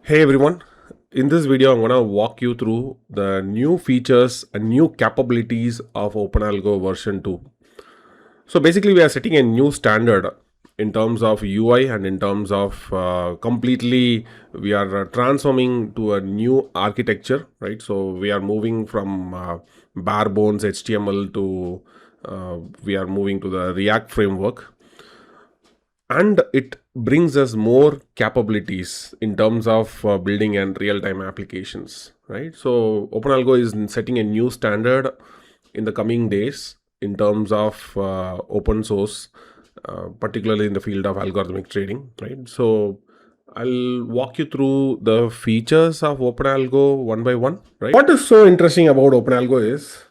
Hey everyone, in this video I'm going to walk you through the new features and new capabilities of OpenAlgo version 2. So basically we are setting a new standard in terms of UI and in terms of completely we are transforming to a new architecture, right? So we are moving from bare bones HTML to we are moving to the React framework, and it brings us more capabilities in terms of building and real-time applications, right? So OpenAlgo is setting a new standard in the coming days in terms of open source, particularly in the field of algorithmic trading, right? So I'll walk you through the features of OpenAlgo one by one, right? What is so interesting about OpenAlgo is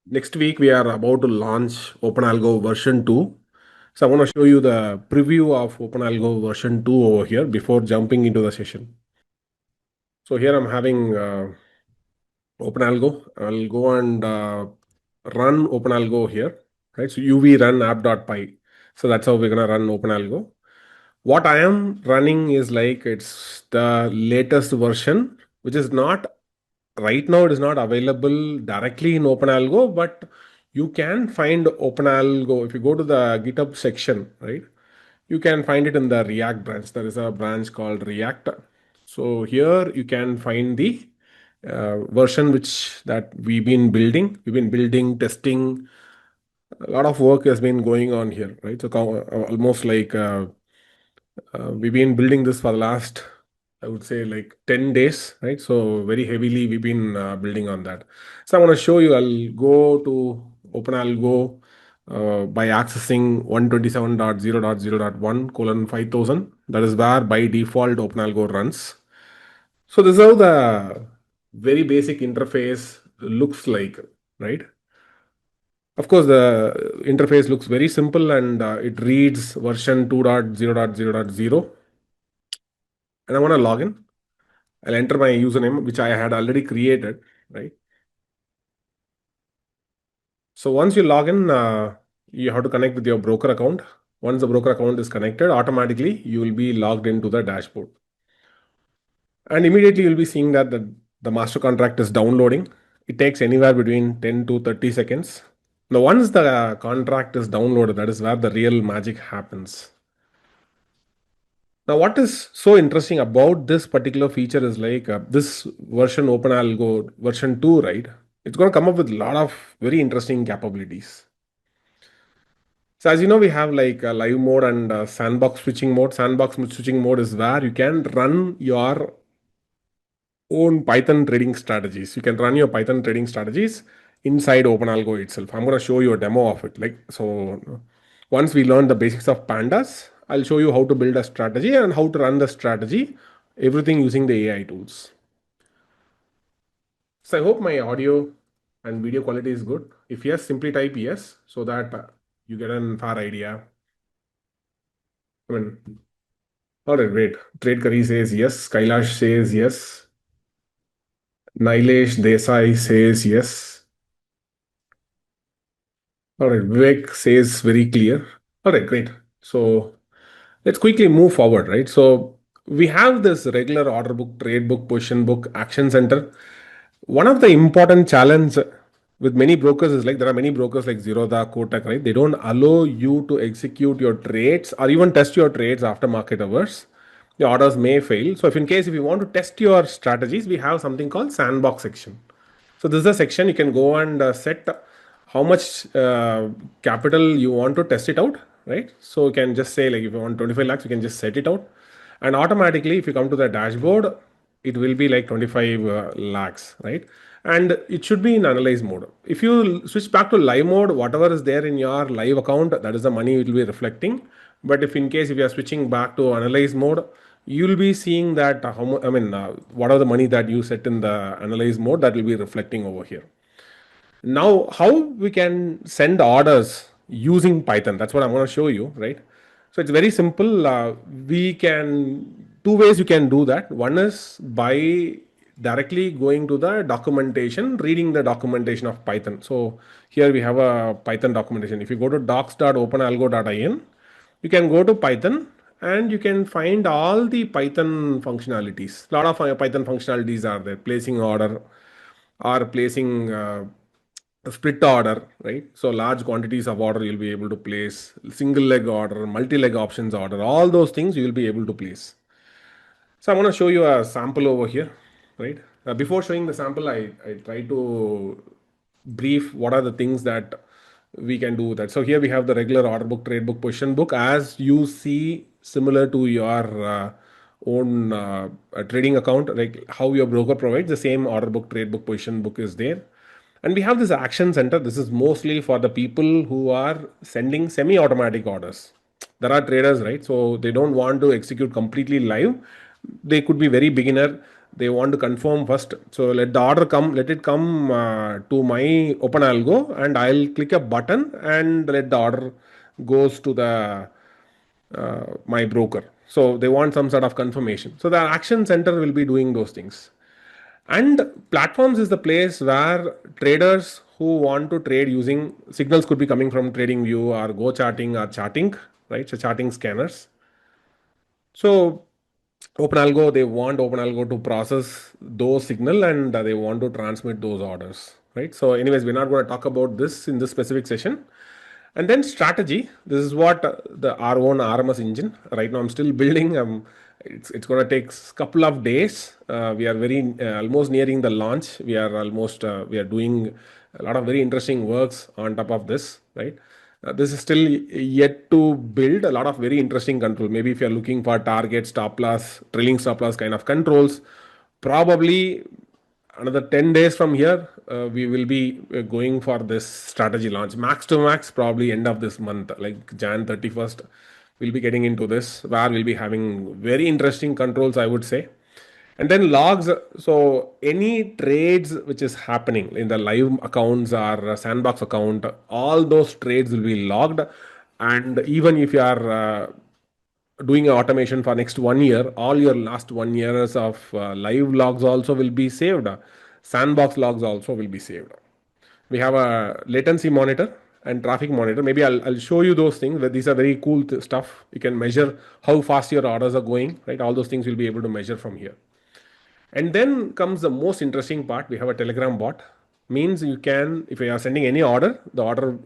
next week we are about to launch OpenAlgo version 2. So I want to show you the preview of OpenAlgo version 2 over here before jumping into the session. So here I'm having OpenAlgo. I'll go and run OpenAlgo here, right? So uv run app.py. So that's how we're going to run OpenAlgo. What I am running is like it's the latest version, which is not right now, it is not available directly in OpenAlgo, but you can find OpenAlgo if you go to the GitHub section, right? You can find it in the React branch. There is a branch called React. So here you can find the version which that we've been building. We've been building, testing. A lot of work has been going on here, right? So almost like we've been building this for the last, I would say, like 10 days, right? So very heavily we've been building on that. So I want to show you. I'll go to OpenAlgo by accessing 127.0.0.1:5000. That is where by default OpenAlgo runs. So this is how the very basic interface looks like, right? Of course, the interface looks very simple and it reads version 2.0.0.0. And I want to log in. I'll enter my username, which I had already created, right? So once you log in, you have to connect with your broker account. Once the broker account is connected, automatically you will be logged into the dashboard. And immediately you'll be seeing that the master contract is downloading. It takes anywhere between 10 to 30 seconds. Now, once the contract is downloaded, that is where the real magic happens. Now, what is so interesting about this particular feature is like this version OpenAlgo version 2, right? It's going to come up with a lot of very interesting capabilities. So as you know, we have like a live mode and sandbox switching mode. Sandbox switching mode is where you can run your own Python trading strategies. You can run your Python trading strategies inside OpenAlgo itself. I'm going to show you a demo of it. Like so, once we learn the basics of pandas, I'll show you how to build a strategy and how to run the strategy, everything using the AI tools. So I hope my audio and video quality is good. If yes, simply type yes so that you get a fair idea. I mean, all right, great. Trade Curry says yes. Kailash says yes. Nilesh Desai says yes. All right, Vivek says very clear. All right, great. So let's quickly move forward, right? So we have this regular order book, trade book, position book, action center. One of the important challenge with many brokers is like there are many brokers like Zerodha, Kotak, right? They don't allow you to execute your trades or even test your trades after market hours. The orders may fail. So if in case if you want to test your strategies, we have something called sandbox section. So this is a section you can go and set how much capital you want to test it out, right? So you can just say like if you want 25 lakhs, you can just set it out. And automatically, if you come to the dashboard, it will be like 25 lakhs, right? And it should be in analyze mode. If you switch back to live mode, whatever is there in your live account, that is the money it will be reflecting. But if in case if you are switching back to analyze mode, you'll be seeing that what are the money that you set in the analyze mode that will be reflecting over here. Now, how we can send orders using Python? That's what I'm going to show you, right? So it's very simple. We can two ways you can do that. One is by directly going to the documentation, reading the documentation of Python. So here we have a Python documentation. If you go to docs.openalgo.in, you can go to Python and you can find all the Python functionalities. A lot of Python functionalities are there: placing order, or placing a split order, right? So large quantities of order you'll be able to place, single leg order, multi leg options order, all those things you will be able to place. So I'm going to show you a sample over here, right? Before showing the sample, I try to brief what are the things that we can do with that. So here we have the regular order book, trade book, position book, as you see, similar to your own trading account, like how your broker provides the same order book, trade book, position book is there. And we have this action center. This is mostly for the people who are sending semi-automatic orders. There are traders, right? So they don't want to execute completely live. They could be very beginner. They want to confirm first. So let the order come, let it come to my OpenAlgo, and I'll click a button and let the order goes to the my broker. So they want some sort of confirmation. So the action center will be doing those things. And platforms is the place where traders who want to trade using signals could be coming from TradingView or Go Charting or Charting, right? So charting scanners. So OpenAlgo, they want OpenAlgo to process those signal, and they want to transmit those orders, right? So anyways, we're not going to talk about this in this specific session. And then strategy. This is what the our own RMS engine. Right now, I'm still building. It's going to take a couple of days. We are very almost nearing the launch. We are doing a lot of very interesting works on top of this. Right. This is still yet to build a lot of very interesting control. Maybe if you're looking for target, stop loss, trailing stop loss kind of controls, probably another 10 days from here, we will be going for this strategy launch. Max to max, probably end of this month, like Jan 31st, we'll be getting into this, where we'll be having very interesting controls, I would say. And then logs. So any trades which is happening in the live accounts or sandbox account, all those trades will be logged. And even if you are doing automation for next 1 year, all your last 1 years of live logs also will be saved. Sandbox logs also will be saved. We have a latency monitor and traffic monitor. Maybe I'll show you those things. These are very cool stuff. You can measure how fast your orders are going, right? All those things you'll be able to measure from here. And then comes the most interesting part. We have a Telegram bot. Means you can, if you are sending any order, the order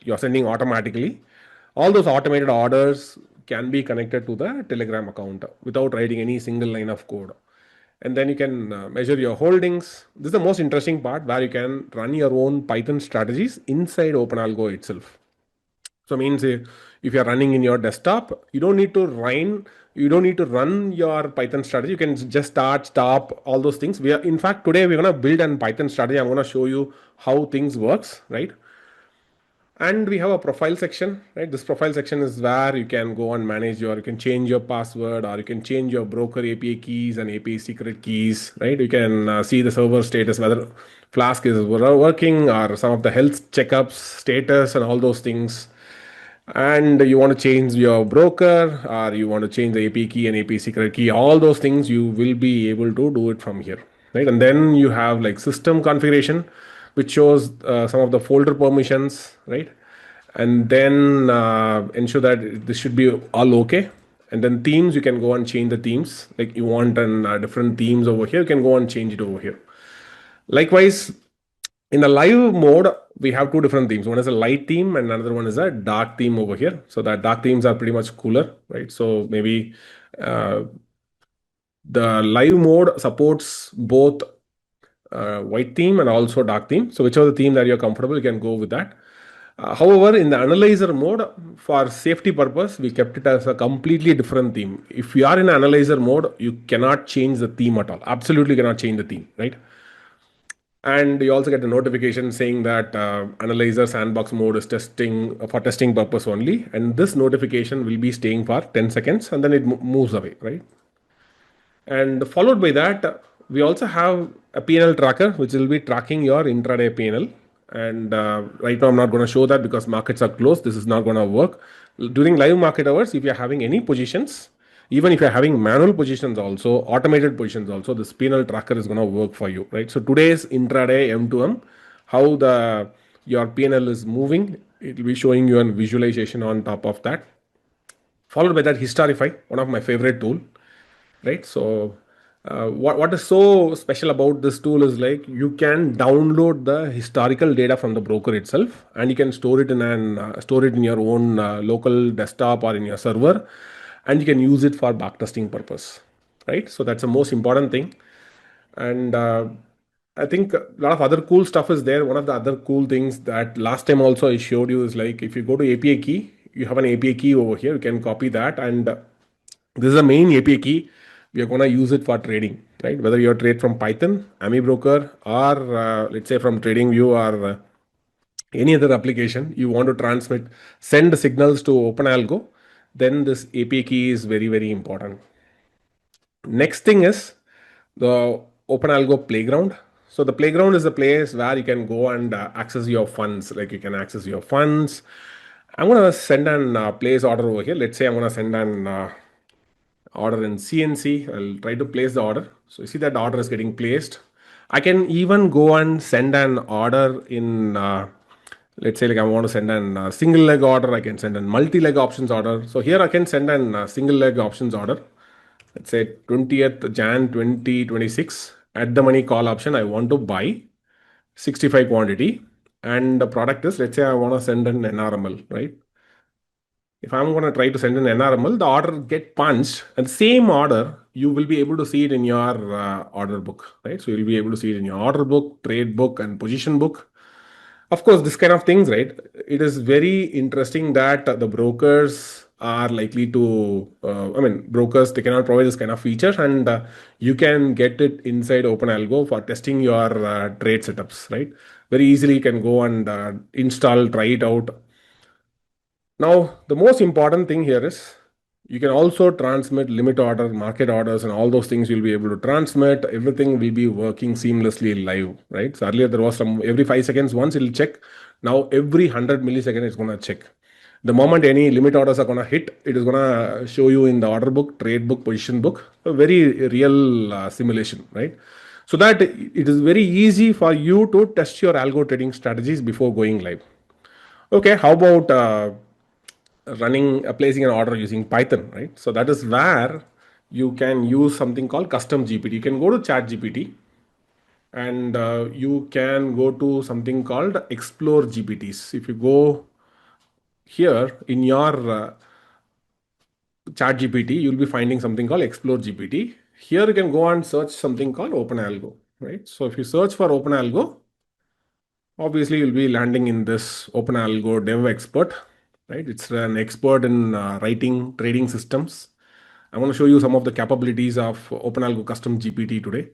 you are sending automatically. All those automated orders can be connected to the Telegram account without writing any single line of code. And then you can measure your holdings. This is the most interesting part, where you can run your own Python strategies inside OpenAlgo itself. So means if you're running in your desktop, you don't need to run your Python strategy. You can just start, stop, all those things. In fact, today we're going to build an Python strategy. I'm going to show you how things works, right? And we have a profile section, right? This profile section is where you can go and manage you can change your password, or you can change your broker API keys and API secret keys, right? You can see the server status, whether Flask is working, or some of the health checkups status and all those things. And you want to change your broker, or you want to change the API key and API secret key, all those things you will be able to do it from here, right? And then you have like system configuration, which shows some of the folder permissions, right? And then ensure that this should be all okay. And then themes, you can go and change the themes. Like you want an different themes over here, you can go and change it over here. Likewise, in the live mode, we have two different themes. One is a light theme and another one is a dark theme over here. So that dark themes are pretty much cooler, right? So maybe uh, the live mode supports both white theme and also dark theme. So whichever the theme that you're comfortable, you can go with that. However, in the analyzer mode, for safety purpose, we kept it as a completely different theme. If you are in analyzer mode, you cannot change the theme at all. Absolutely cannot change the theme, right? And you also get a notification saying that analyzer sandbox mode is testing for testing purpose only. And this notification will be staying for 10 seconds and then it moves away, right? And followed by that, we also have a P&L tracker, which will be tracking your intraday P&L. And right now, I'm not going to show that because markets are closed. This is not going to work. During live market hours, if you're having any positions, even if you're having manual positions also, automated positions also, this P&L tracker is going to work for you, right? So today's intraday M2M, how your P&L is moving, it will be showing you a visualization on top of that. followed by that Historify, one of my favorite tool, right? So what is so special about this tool is like you can download the historical data from the broker itself, and you can store it in your own local desktop or in your server, and you can use it for backtesting purpose, right? So that's the most important thing. And I think a lot of other cool stuff is there. One of the other cool things that last time also I showed you is like if you go to API key, you have an API key over here. You can copy that, and this is the main API key. We are going to use it for trading, right? Whether you trade from Python, Ami Broker, or let's say from TradingView or any other application, you want to send signals to OpenAlgo, then this API key is very, very important. Next thing is the OpenAlgo playground. So the playground is the place where you can go and access your funds. Like you can access your funds. I'm gonna send an place order over here. Let's say I'm gonna send an order in CNC. I'll try to place the order. So you see that the order is getting placed. I can even go and send an order in, let's say like I want to send an single leg order. I can send a multi-leg options order. So here I can send an single leg options order. Let's say 20th Jan 2026 at the money call option. I want to buy 65 quantity, and the product is, let's say I want to send an NRML, right? If I'm going to try to send an NRML, the order get punched, and same order you will be able to see it in your order book, right? So you'll be able to see it in your order book, trade book, and position book. Of course, this kind of things, right? It is very interesting that the brokers are likely to, brokers, they cannot provide this kind of feature, and you can get it inside OpenAlgo for testing your trade setups, right? Very easily, you can go and install, try it out. Now, the most important thing here is you can also transmit limit order, market orders, and all those things you'll be able to transmit. Everything will be working seamlessly live, right? So earlier there was some every 5 seconds once it'll check. Now every 100 milliseconds it's gonna check. The moment any limit orders are gonna hit, it is gonna show you in the order book, trade book, position book, a very real simulation, right? So that it is very easy for you to test your algo trading strategies before going live. Okay, how about placing an order using Python, right? So that is where you can use something called custom GPT. You can go to Chat GPT, and you can go to something called Explore GPTs. If you go here in your Chat GPT, you'll be finding something called Explore GPT. Here you can go and search something called OpenAlgo, right? So if you search for OpenAlgo, obviously you'll be landing in this OpenAlgo dev expert, right? It's an expert in writing trading systems. I want to show you some of the capabilities of OpenAlgo Custom GPT today.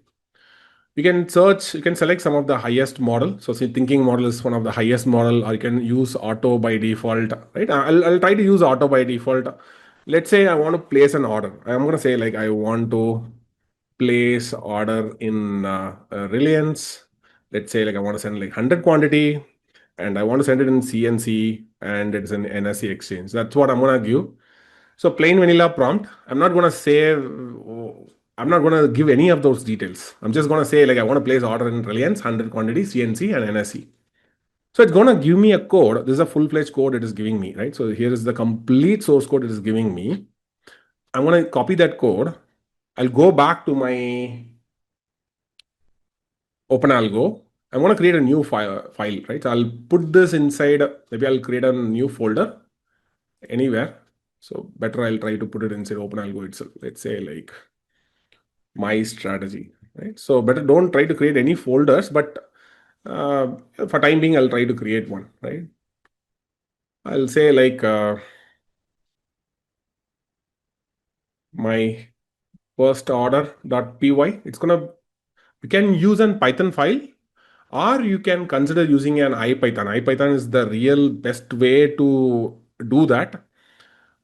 You can search, you can select some of the highest model. So say thinking model is one of the highest model, or you can use auto by default, right? I'll try to use auto by default. Let's say I want to place an order. I'm going to say like I want to place order in Reliance. Let's say like I want to send like 100 quantity, and I want to send it in CNC, and it's an NSE exchange. That's what I'm going to give. So plain vanilla prompt. I'm not going to give any of those details. I'm just going to say like I want to place order in Reliance, 100 quantity, CNC, and NSE. So it's going to give me a code. This is a full-fledged code it is giving me, right? So here is the complete source code it is giving me. I'm going to copy that code. I'll go back to my OpenAlgo. I want to create a new file, right? So I'll put this inside, maybe I'll create a new folder anywhere. So better I'll try to put it inside OpenAlgo itself. Let's say like my strategy, right? So better don't try to create any folders, but for time being, I'll try to create one, right? I'll say like my first order.py. You can use an Python file, or you can consider using an IPython. IPython is the real best way to do that.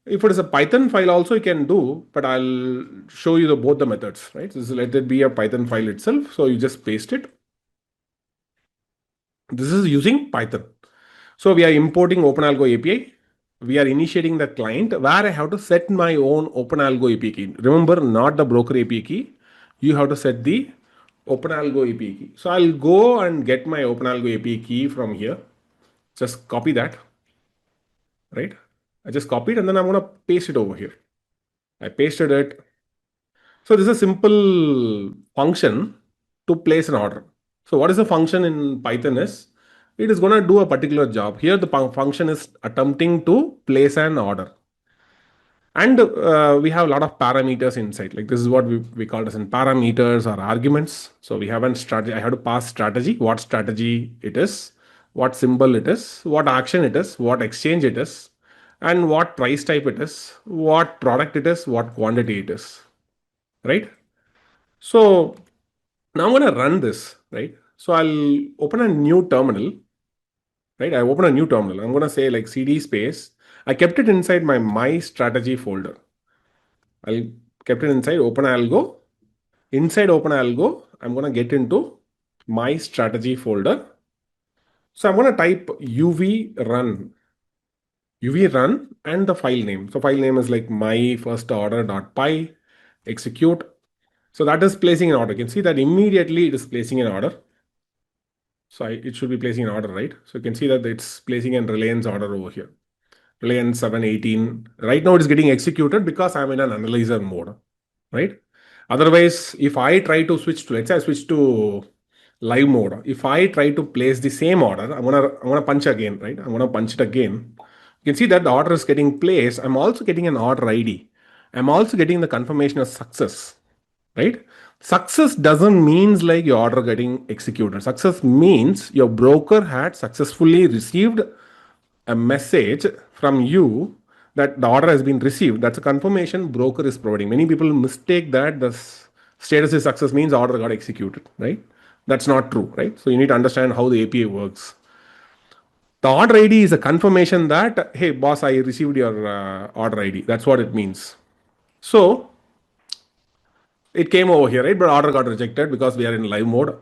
If it is a Python file also you can do, but I'll show you both the methods, right? So let it be a Python file itself. So you just paste it. This is using Python. So we are importing OpenAlgo API. We are initiating the client where I have to set my own OpenAlgo API key. Remember, not the broker API key. You have to set the OpenAlgo API key. So I'll go and get my OpenAlgo API key from here. Just copy that, right? I just copied and then I'm going to paste it over here. I pasted it. So this is a simple function to place an order. So what is the function in Python is it is going to do a particular job. Here the function is attempting to place an order. And we have a lot of parameters inside. Like this is what we call as in parameters or arguments. So we have a strategy. I have to pass strategy, what strategy it is, what symbol it is, what action it is, what exchange it is, and what price type it is, what product it is, what quantity it is. Right? So now I'm going to run this, right? So I'll open a new terminal, right? I open a new terminal. I'm going to say like cd space. I kept it inside my strategy folder. I'll kept it inside OpenAlgo. Inside OpenAlgo, I'm going to get into my strategy folder. So I'm going to type uv run and the file name. So file name is like my first order.py execute. So that is placing an order. You can see that immediately it is placing an order. So it should be placing an order, right? So you can see that it's placing an Reliance order over here. Reliance 718. Right now it's getting executed because I'm in an analyzer mode, right? Otherwise, if I try to switch to, let's say I switch to live mode. If I try to place the same order, I'm gonna punch again, right? I'm gonna punch it again. You can see that the order is getting placed. I'm also getting an order ID. I'm also getting the confirmation of success, right? Success doesn't means like your order getting executed. Success means your broker had successfully received a message from you that the order has been received. That's a confirmation broker is providing. Many people mistake that the status is success means order got executed, right? That's not true, right? So you need to understand how the API works. The order ID is a confirmation that, hey, boss, I received your order ID. That's what it means. So it came over here, right? But order got rejected because we are in live mode.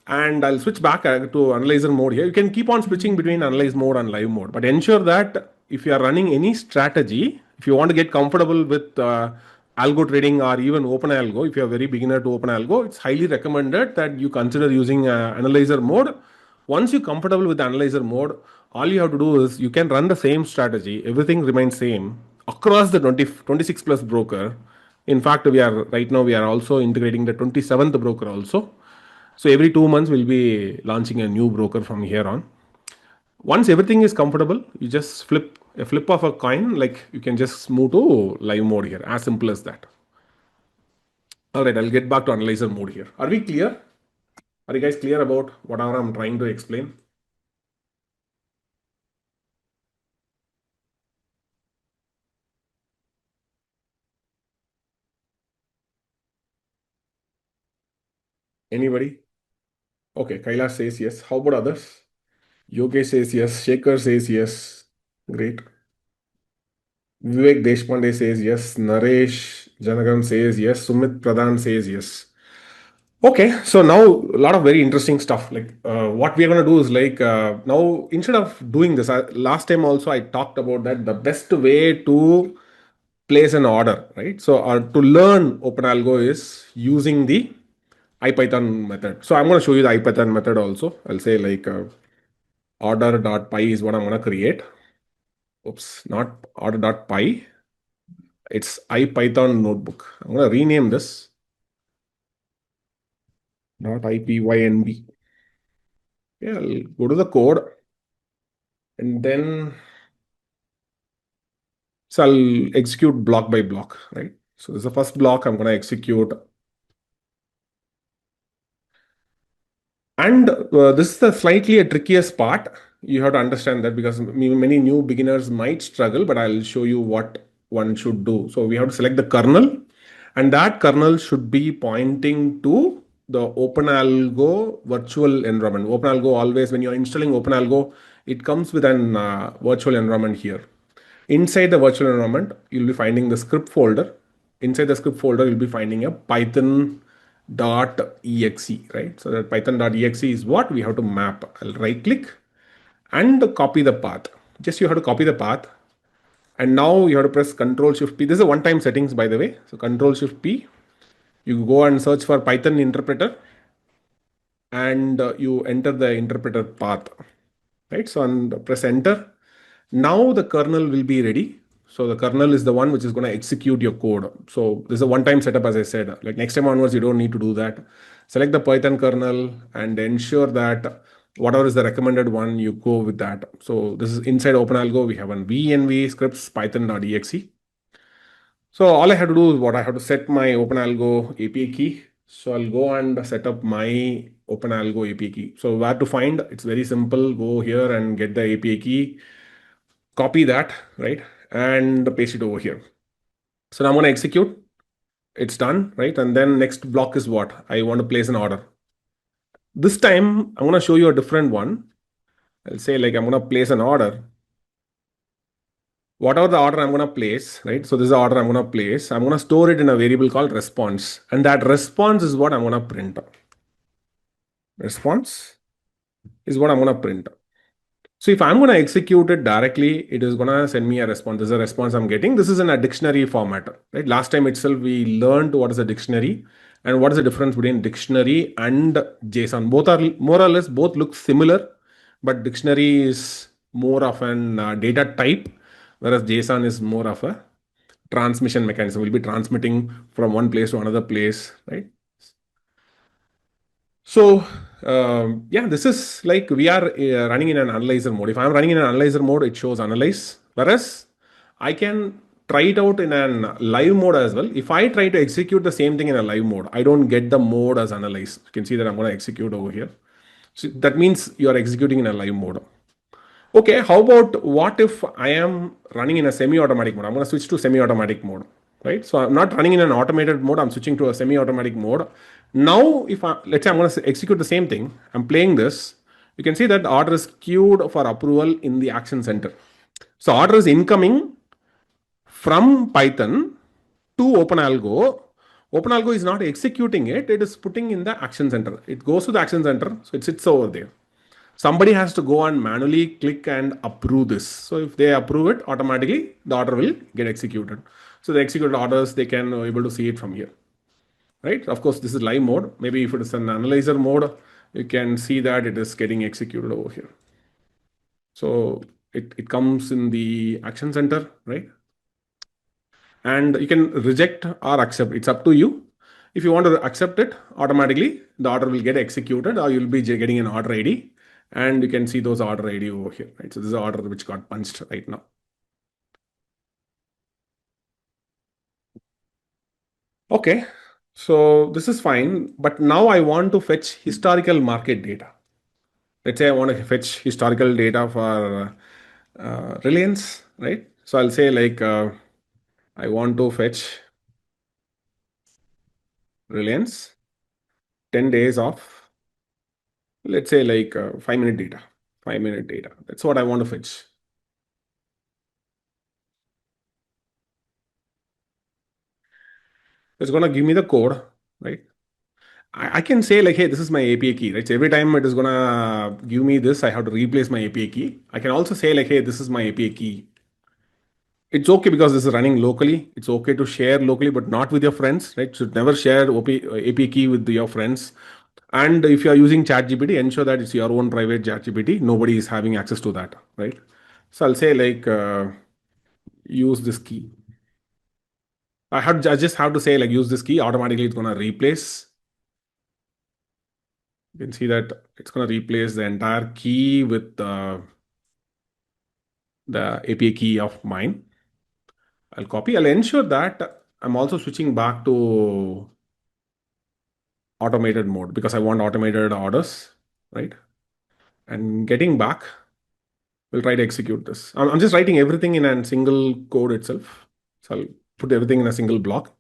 And I'll switch back to analyzer mode here. You can keep on switching between analyze mode and live mode, but ensure that if you are running any strategy, if you want to get comfortable with algo trading or even OpenAlgo, if you are very beginner to OpenAlgo, it's highly recommended that you consider using analyzer mode. Once you're comfortable with analyzer mode, all you have to do is you can run the same strategy. Everything remains same across the 26 plus broker. In fact, we are right now we are also integrating the 27th broker also. So every 2 months we'll be launching a new broker from here on. Once everything is comfortable, you just flip a flip of a coin, like you can just move to live mode here. As simple as that. All right, I'll get back to analyzer mode here. Are we clear? Are you guys clear about whatever I'm trying to explain? Anybody? Okay, Kailash says yes. How about others? Yogesh says yes. Shekhar says yes. Great. Vivek Deshpande says yes. Naresh Janagam says yes. Sumit Pradhan says yes. Okay, so now a lot of very interesting stuff. Like what we are going to do is like now instead of doing this, last time also I talked about that the best way to place an order, right? So to learn OpenAlgo is using the IPython method. So I'm going to show you the IPython method also. I'll say like order.py is what I'm going to create. Oops, not order.py. It's IPython notebook. I'm going to rename this not IPYNB. Yeah, I'll go to the code and then so I'll execute block by block, right? So this is the first block I'm going to execute. And this is the slightly a trickiest part. You have to understand that because many new beginners might struggle, but I'll show you what one should do. So we have to select the kernel, and that kernel should be pointing to the OpenAlgo virtual environment. OpenAlgo always, when you're installing OpenAlgo, it comes with an virtual environment here. Inside the virtual environment, you'll be finding the script folder. Inside the script folder, you'll be finding a python.exe, right? So that python.exe is what we have to map. I'll right click and copy the path. Just you have to copy the path. And now you have to press Control Shift P. This is a one-time settings, by the way. So Control Shift P. You go and search for Python interpreter and you enter the interpreter path, right? So and press enter. Now the kernel will be ready. So the kernel is the one which is going to execute your code. So this is a one-time setup, as I said. Like next time onwards, you don't need to do that. Select the Python kernel and ensure that whatever is the recommended one, you go with that. So this is inside OpenAlgo. We have an venv scripts python.exe. So all I have to do is what I have to set my OpenAlgo API key. So I'll go and set up my OpenAlgo API key. So where to find? It's very simple. Go here and get the API key, copy that, right? And paste it over here. So now I'm going to execute. It's done, right? And then next block is what? I want to place an order. This time, I'm going to show you a different one. I'll say like I'm going to place an order. Whatever the order I'm going to place, right? So this is the order I'm going to place. I'm going to store it in a variable called response. And that response is what I'm going to print. Response is what I'm going to print. So if I'm going to execute it directly, it is going to send me a response. This is a response I'm getting. This is in a dictionary format, right? Last time itself, we learned what is a dictionary and what is the difference between dictionary and JSON. Both are more or less, both look similar, but dictionary is more of an data type, whereas JSON is more of a transmission mechanism. We'll be transmitting from one place to another place, right? So yeah, this is like we are running in an analyzer mode. If I'm running in an analyzer mode, it shows analyze. Whereas I can try it out in an live mode as well. If I try to execute the same thing in a live mode, I don't get the mode as analyze. You can see that I'm going to execute over here. So that means you are executing in a live mode. Okay, how about what if I am running in a semi-automatic mode? I'm going to switch to semi-automatic mode, right? So I'm not running in an automated mode. I'm switching to a semi-automatic mode. Now, if let's say I'm going to execute the same thing, I'm playing this. You can see that the order is queued for approval in the action center. So order is incoming from Python to OpenAlgo. OpenAlgo is not executing it. It is putting in the action center. It goes to the action center. So it sits over there. Somebody has to go and manually click and approve this. So if they approve it, automatically the order will get executed. So the executed orders, they can able to see it from here, right? Of course, this is live mode. Maybe if it is an analyzer mode, you can see that it is getting executed over here. So it comes in the action center, right? And you can reject or accept. It's up to you. If you want to accept it, automatically the order will get executed, or you'll be getting an order ID. And you can see those order ID over here, right? So this is the order which got punched right now. Okay, so this is fine, but now I want to fetch historical market data. Let's say I want to fetch historical data for Reliance, right? So I'll say like I want to fetch Reliance 10 days of, let's say like 5-minute data, 5-minute data. That's what I want to fetch. It's going to give me the code, right? I can say like, hey, this is my API key, right? So every time it is going to give me this, I have to replace my API key. I can also say like, hey, this is my API key. It's okay because this is running locally. It's okay to share locally, but not with your friends, right? Should never share API key with your friends. And if you are using ChatGPT, ensure that it's your own private ChatGPT. Nobody is having access to that, right? So I'll say like, use this key. I just have to say like use this key. Automatically, it's gonna replace. You can see that it's gonna replace the entire key with the API key of mine. I'll copy. I'll ensure that I'm also switching back to automated mode because I want automated orders, right? And getting back, we'll try to execute this. I'm just writing everything in a single code itself. So I'll put everything in a single block.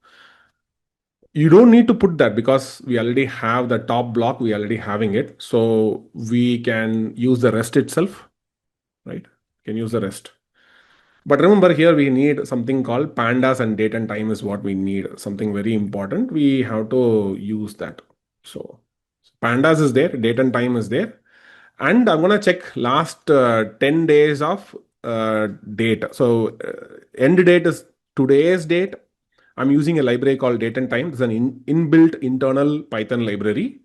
You don't need to put that because we already have the top block, we already having it. So we can use the rest itself, right? Can use the rest. But remember here we need something called pandas and date and time is what we need. Something very important. We have to use that. So pandas is there, date and time is there. And I'm going to check last 10 days of date. So end date is today's date. I'm using a library called date and time. It's an inbuilt internal Python library.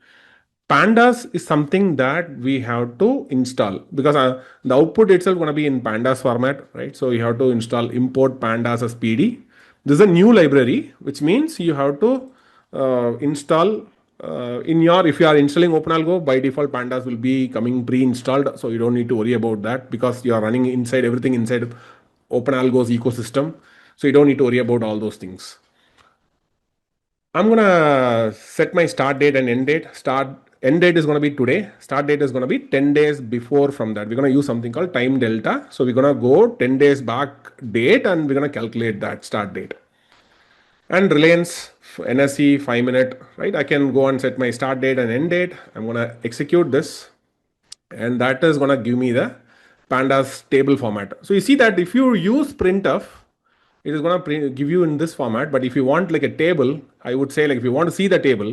Pandas is something that we have to install because the output itself going to be in pandas format, right? So you have to install import pandas as PD. This is a new library, which means you have to install in your, if you are installing OpenAlgo, by default pandas will be coming pre-installed, so you don't need to worry about that because you are running inside everything inside OpenAlgo's ecosystem, so you don't need to worry about all those things. I'm gonna set my start date and end date. Start End date is gonna be today. Start date is gonna be 10 days before from that. We're gonna use something called time delta. So we're gonna go 10 days back date and we're gonna calculate that start date. And Reliance NSE 5 minute, right? I can go and set my start date and end date. I'm gonna execute this, and that is gonna give me the pandas table format. So you see that if you use printf, it is going to give you in this format. But if you want like a table, I would say, like, if you want to see the table,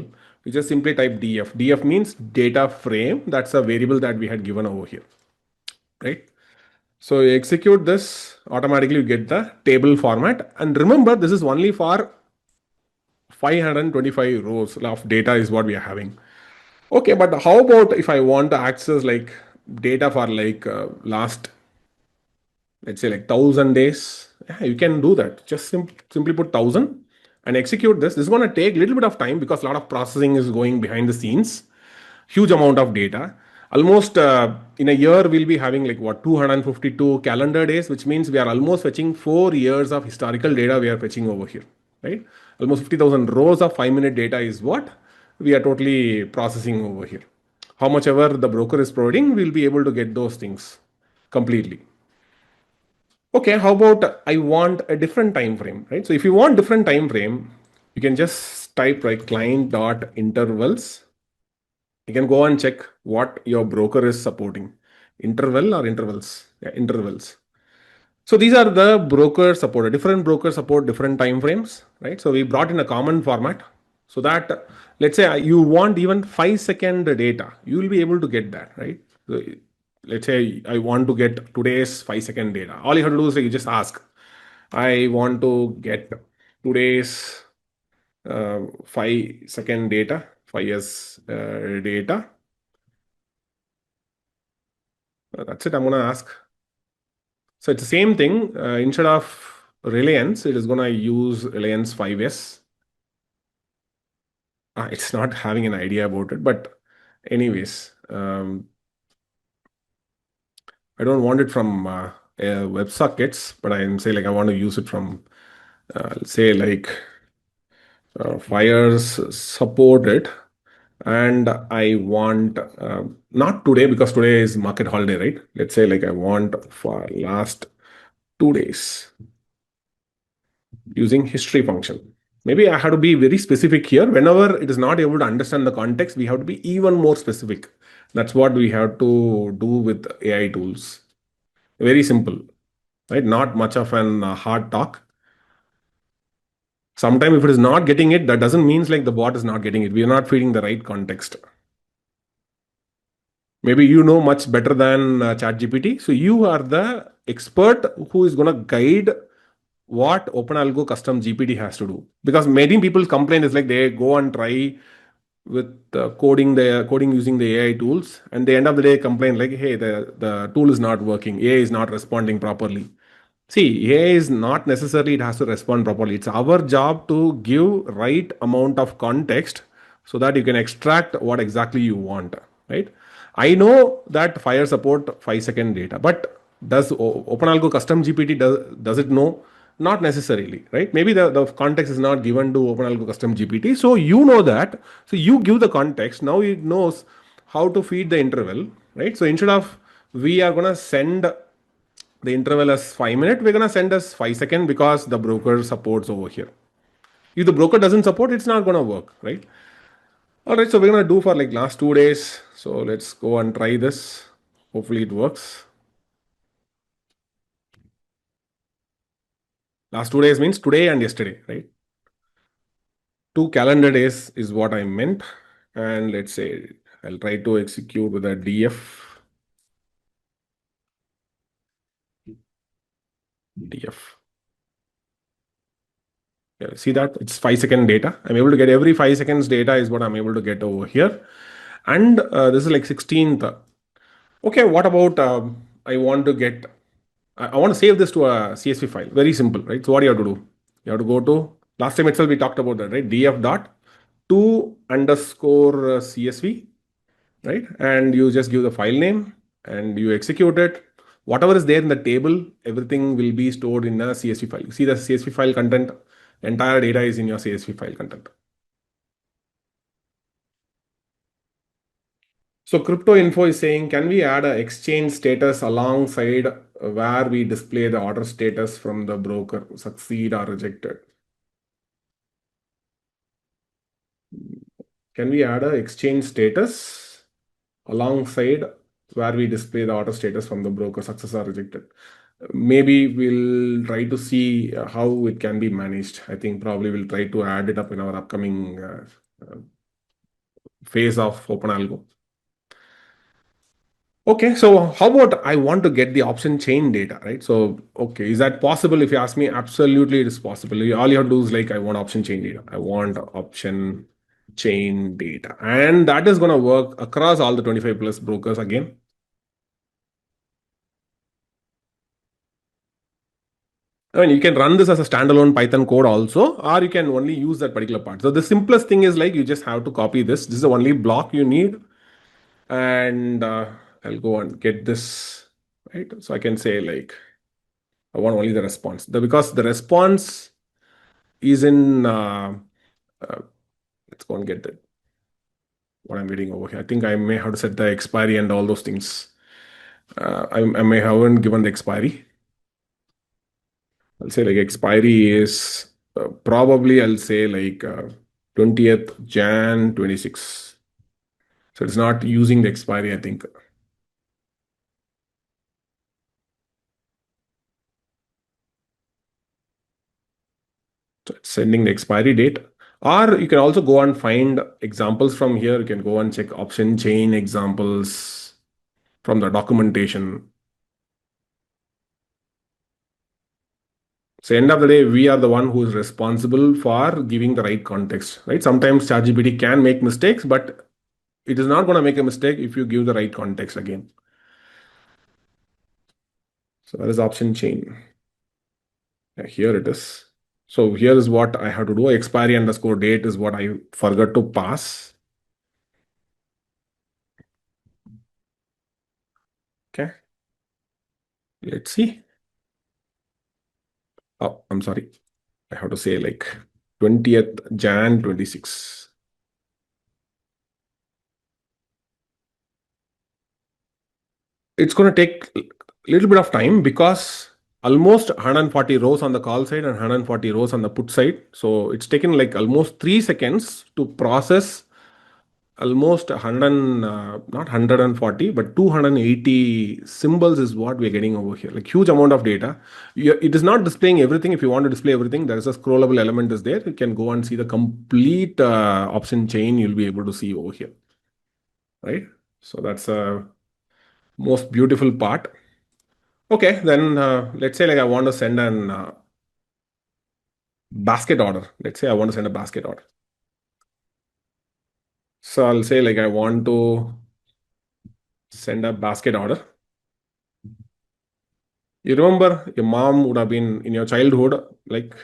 you just simply type df. Df means data frame. That's a variable that we had given over here, right? So you execute this, automatically you get the table format. And remember, this is only for 525 rows of data is what we are having. Okay, but how about if I want to access like data for like last, let's say, like 1,000 days? Yeah, you can do that. Just simply put 1,000 and execute this. This is going to take a little bit of time because a lot of processing is going behind the scenes. Huge amount of data. Almost in a year, we'll be having like what, 252 calendar days, which means we are almost fetching 4 years of historical data we are fetching over here, right? Almost 50,000 rows of 5 minute data is what we are totally processing over here. How much ever the broker is providing, we'll be able to get those things completely. Okay, how about I want a different time frame, right? So if you want different time frame, you can just type like client dot intervals. You can go and check what your broker is supporting. Interval or intervals? Yeah, intervals. So these are the broker supported. Different brokers support different time frames, right? So we brought in a common format so that, let's say you want even 5 second data, you will be able to get that, right? So let's say I want to get today's 5 second data. All you have to do is like, you just ask, I want to get today's 5 second data, 5 years data. That's it. I'm gonna ask. So it's the same thing. Instead of Reliance, it is gonna use Reliance 5S. It's not having an idea about it, but anyways, I don't want it from WebSockets, but I'm say like I want to use it from say like Fire's supported, and I want not today because today is market holiday, right? Let's say like I want for last 2 days using history function. Maybe I have to be very specific here. Whenever it is not able to understand the context, we have to be even more specific. That's what we have to do with AI tools. Very simple, right? Not much of an hard talk. Sometimes if it is not getting it, that doesn't mean like the bot is not getting it. We are not feeding the right context. Maybe you know much better than ChatGPT. So you are the expert who is going to guide what OpenAlgo custom GPT has to do. Because many people complain is like they go and try with coding using the AI tools, and the end of the day complain like, hey, the tool is not working, AI is not responding properly. See, AI is not necessarily it has to respond properly. It's our job to give right amount of context so that you can extract what exactly you want, right? I know that Fire support 5 second data, but does OpenAlgo custom GPT does it know? Not necessarily, right? Maybe the context is not given to OpenAlgo custom GPT. So you know that. So you give the context. Now it knows how to feed the interval, right? So instead of we are gonna send the interval as 5 minute, we're gonna send as 5 second because the broker supports over here. If the broker doesn't support, it's not gonna work, right? All right, so we're gonna do for like last 2 days. So let's go and try this. Hopefully it works. Last 2 days means today and yesterday, right? 2 calendar days is what I meant. And let's say I'll try to execute with a df. Yeah, see that it's 5 second data. I'm able to get every 5 seconds data is what I'm able to get over here. And this is like 16th. Okay, what about I want to get, I want to save this to a CSV file. Very simple, right? So what do you have to do? You have to go to, last time itself we talked about that, right? df dot to underscore CSV, right? And you just give the file name and you execute it. Whatever is there in the table, everything will be stored in a CSV file. You see the CSV file content, entire data is in your CSV file content. So crypto info is saying, can we add a exchange status alongside where we display the order status from the broker, succeed or rejected? Can we add a exchange status alongside where we display the order status from the broker, success or rejected? Maybe we'll try to see how it can be managed. I think probably we'll try to add it up in our upcoming phase of OpenAlgo. Okay, so how about I want to get the option chain data, right? So, okay, is that possible? If you ask me, absolutely it is possible. All you have to do is like, I want option chain data. I want option chain data. And that is going to work across all the 25 plus brokers again. I mean, you can run this as a standalone Python code also, or you can only use that particular part. So the simplest thing is like, you just have to copy this. This is the only block you need. And I'll go and get this, right? So I can say like, I want only the response. Because the response is in, uh, let's go and get that. What I'm reading over here. I think I may have to set the expiry and all those things. I may haven't given the expiry. I'll say like expiry is probably I'll say like 20th Jan 26. So it's not using the expiry, I think. So it's sending the expiry date. Or you can also go and find examples from here. You can go and check option chain examples from the documentation. So end of the day, we are the one who is responsible for giving the right context, right? Sometimes ChatGPT can make mistakes, but it is not going to make a mistake if you give the right context again. So that is option chain. Yeah, here it is. So here is what I have to do. Expiry underscore date is what I forgot to pass. Okay. Let's see. Oh, I'm sorry. I have to say like 20th Jan 26. It's going to take a little bit of time because almost 140 rows on the call side and 140 rows on the put side. So it's taken like almost 3 seconds to process almost 100, not 140, but 280 symbols is what we're getting over here. Like huge amount of data. It is not displaying everything. If you want to display everything, there is a scrollable element is there. You can go and see the complete option chain you'll be able to see over here, right? So that's a most beautiful part. Okay, then let's say like I want to send an basket order. Let's say I want to send a basket order. So I'll say like I want to send a basket order. You remember your mom would have been in your childhood, like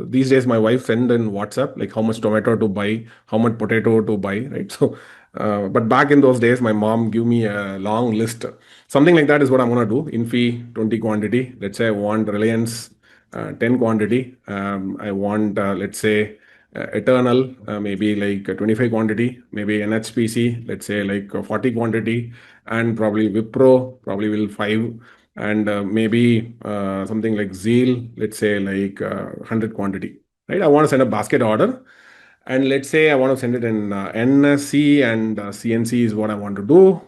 these days my wife send in WhatsApp, like how much tomato to buy, how much potato to buy, right? So, but back in those days, my mom give me a long list. Something like that is what I'm gonna do. Infi 20 quantity. Let's say I want Reliance 10 quantity. I want let's say Eternal maybe like 25 quantity, maybe NHPC, let's say like 40 quantity, and probably Wipro probably will 5, and maybe something like Zeal, let's say like 100 quantity, right? I want to send a basket order, and let's say I want to send it in NSC and CNC is what I want to do,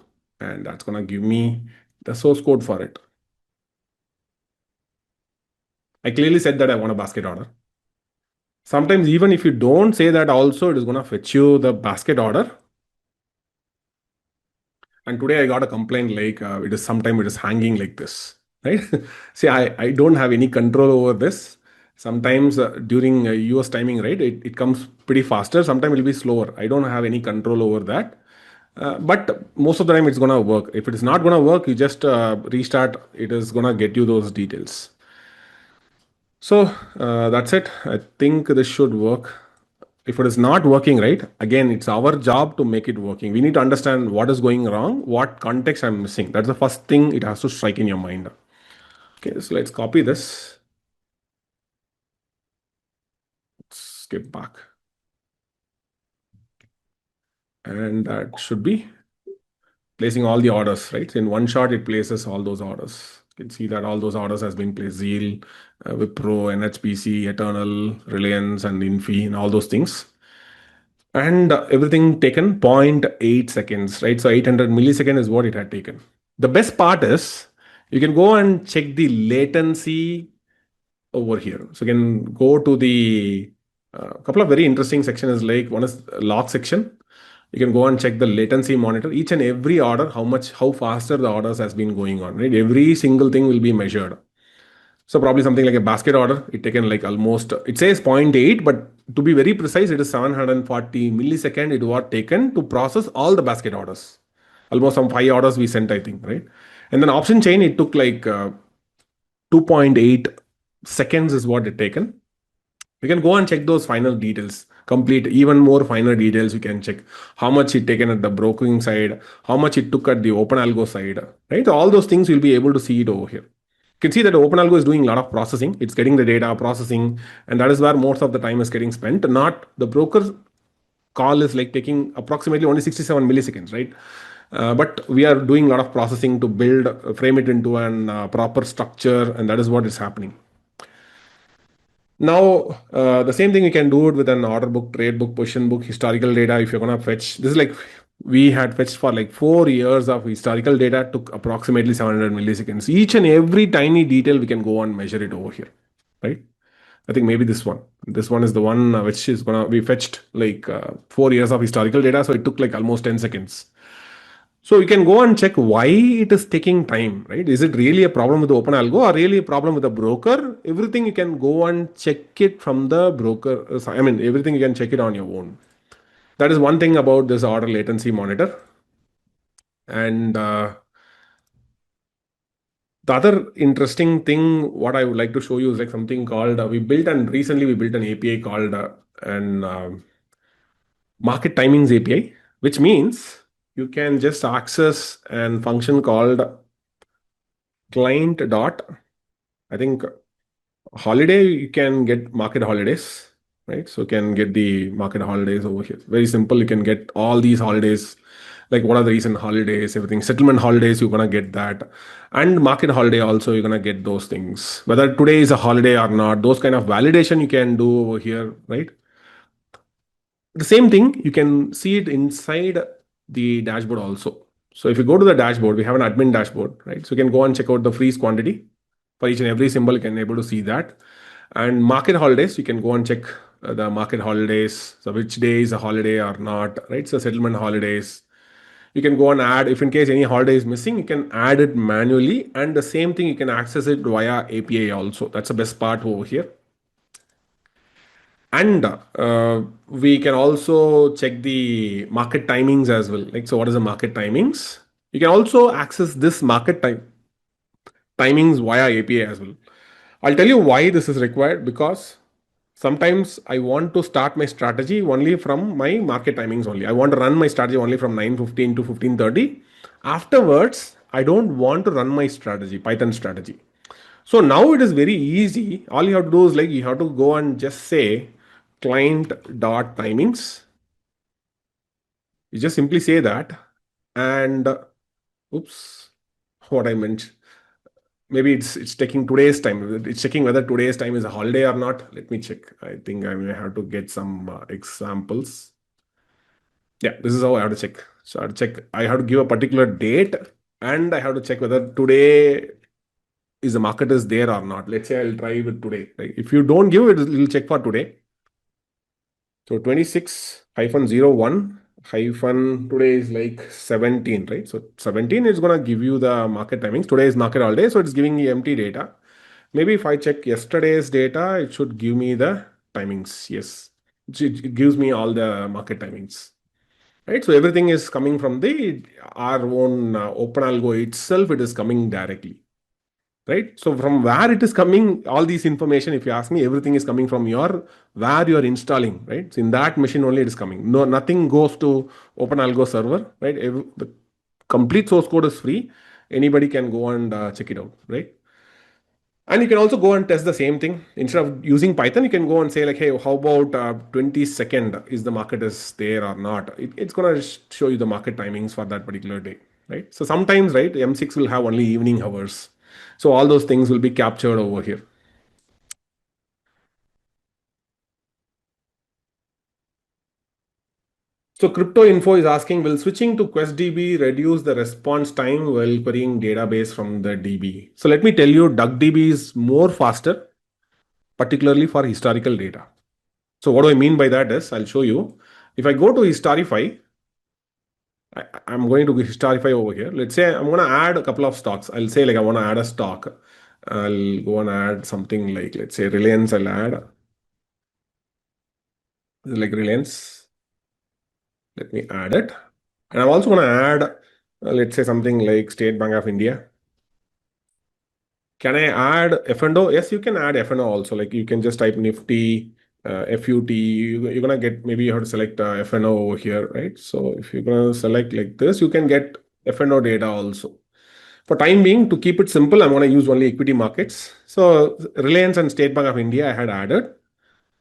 and that's going to give me the source code for it. I clearly said that I want a basket order. Sometimes even if you don't say that also, it is going to fetch you the basket order. And today I got a complaint like it is sometime it is hanging like this, right? See, I don't have any control over this. Sometimes during US timing, right, it comes pretty faster. Sometimes it will be slower. I don't have any control over that. But most of the time it's gonna work. If it is not gonna work, you just restart. It is gonna get you those details. So that's it. I think this should work. If it is not working right, again, it's our job to make it working. We need to understand what is going wrong, what context I'm missing. That's the first thing it has to strike in your mind. Okay, so let's copy this. Skip back. And that should be placing all the orders, right? So in one shot, it places all those orders. You can see that all those orders has been placed: Zeal, Wipro, NHPC, Eternal, Reliance, and Infi, and all those things. And everything taken zero point 0.8 seconds, right? So 800 millisecond is what it had taken. The best part is you can go and check the latency over here. So you can go to the couple of very interesting sections, like one is log section. You can go and check the latency monitor. Each and every order, how faster the orders has been going on, right? Every single thing will be measured. So probably something like a basket order, it taken like almost, it says zero point 0.8, but to be very precise, it is 740 millisecond it was taken to process all the basket orders. Almost some 5 orders we sent, I think, right? And then option chain, it took like 2.8 seconds is what it taken. You can go and check those final details, complete even more finer details. You can check how much it taken at the brokering side, how much it took at the OpenAlgo side, right? So all those things you'll be able to see it over here. You can see that OpenAlgo is doing a lot of processing. It's getting the data, processing, and that is where most of the time is getting spent. Not the broker's call is like taking approximately only 67 milliseconds, right? But we are doing a lot of processing to build, frame it into an proper structure, and that is what is happening. Now, the same thing you can do it with an order book, trade book, position book, historical data. If you're going to fetch, this is like we had fetched for like 4 years of historical data, took approximately 700 milliseconds. Each and every tiny detail we can go and measure it over here, right? I think maybe this one. This one is the one which is gonna be fetched like 4 years of historical data. So it took like almost 10 seconds. So you can go and check why it is taking time, right? Is it really a problem with the OpenAlgo or really a problem with the broker? Everything you can go and check it from the broker. I mean, everything you can check it on your own. That is one thing about this order latency monitor. And the other interesting thing, what I would like to show you is like something called recently we built an API called an market timings API, which means you can just access an function called client dot, I think, holiday. You can get market holidays, right? So you can get the market holidays over here. Very simple. You can get all these holidays, like what are the recent holidays, everything. Settlement holidays, you're gonna get that. And market holiday also, you're gonna get those things. Whether today is a holiday or not, those kind of validation you can do over here, right? The same thing, you can see it inside the dashboard also. So if you go to the dashboard, we have an admin dashboard, right? So you can go and check out the freeze quantity for each and every symbol. You can able to see that. And market holidays, you can go and check the market holidays. So which day is a holiday or not, right? So settlement holidays. You can go and add, if in case any holiday is missing, you can add it manually. And the same thing, you can access it via API also. That's the best part over here. And we can also check the market timings as well. Like, so what is the market timings? You can also access this timings via API as well. I'll tell you why this is required, because sometimes I want to start my strategy only from my market timings only. I want to run my strategy only from 9:15 to 15:30. Afterwards, I don't want to run my strategy, Python strategy. So now it is very easy. All you have to do is like you have to go and just say client dot timings. You just simply say that, and oops, what I meant. Maybe it's taking today's time. It's checking whether today's time is a holiday or not. Let me check. I think I may have to get some examples. Yeah, this is how I have to check. So I have to check. I have to give a particular date, and I have to check whether today is the market is there or not. Let's say I'll try with today. Like if you don't give it, it'll check for today. So 26-01 hyphen today is like 17, right? So 17 is gonna give you the market timings. Today is market all day, so it's giving me empty data. Maybe if I check yesterday's data, it should give me the timings. Yes, it gives me all the market timings. right? So everything is coming from the our own OpenAlgo itself. It is coming directly, right? So from where it is coming, all these information, if you ask me, everything is coming from your where you are installing, right? So in that machine only it is coming. No, nothing goes to OpenAlgo server, right? The complete source code is free. Anybody can go and check it out, right? And you can also go and test the same thing. Instead of using Python, you can go and say like, hey, how about 20-second is the market is there or not? It's going to show you the market timings for that particular day, right? So sometimes, right, M6 will have only evening hours. So all those things will be captured over here. So crypto info is asking, will switching to QuestDB reduce the response time while querying database from the DB? So let me tell you, DuckDB is more faster, particularly for historical data. So what do I mean by that is, I'll show you. If I go to Historify, I'm going to Historify over here. Let's say I'm going to add a couple of stocks. I'll say like I want to add a stock. I'll go and add something like, let's say Reliance, I'll add like Reliance. Let me add it. And I'm also going to add, let's say something like State Bank of India. Can I add F&O? Yes, you can add F&O also. Like you can just type Nifty, FUT. You're gonna get, maybe you have to select F&O over here, right? So if you're gonna select like this, you can get F&O data also. For time being, to keep it simple, I'm gonna use only equity markets. So Reliance and State Bank of India, I had added.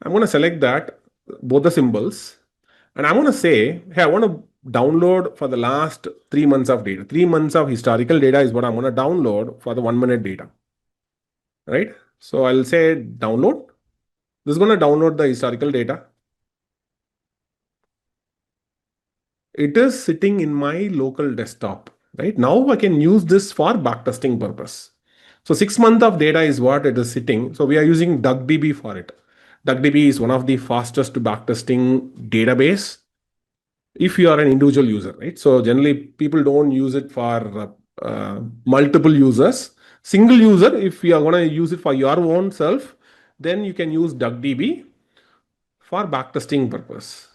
I'm gonna select that, both the symbols, and I'm gonna say, hey, I want to download for the last 3 months of data. 3 months of historical data is what I'm gonna download for the 1 minute data, right? So I'll say download. This is going to download the historical data. It is sitting in my local desktop, right? Now I can use this for backtesting purpose. So 6 months of data is what it is sitting. So we are using DuckDB for it. DuckDB is one of the fastest backtesting database if you are an individual user, right? So generally people don't use it for multiple users. Single user, if you are going to use it for your own self, then you can use DuckDB for backtesting purpose.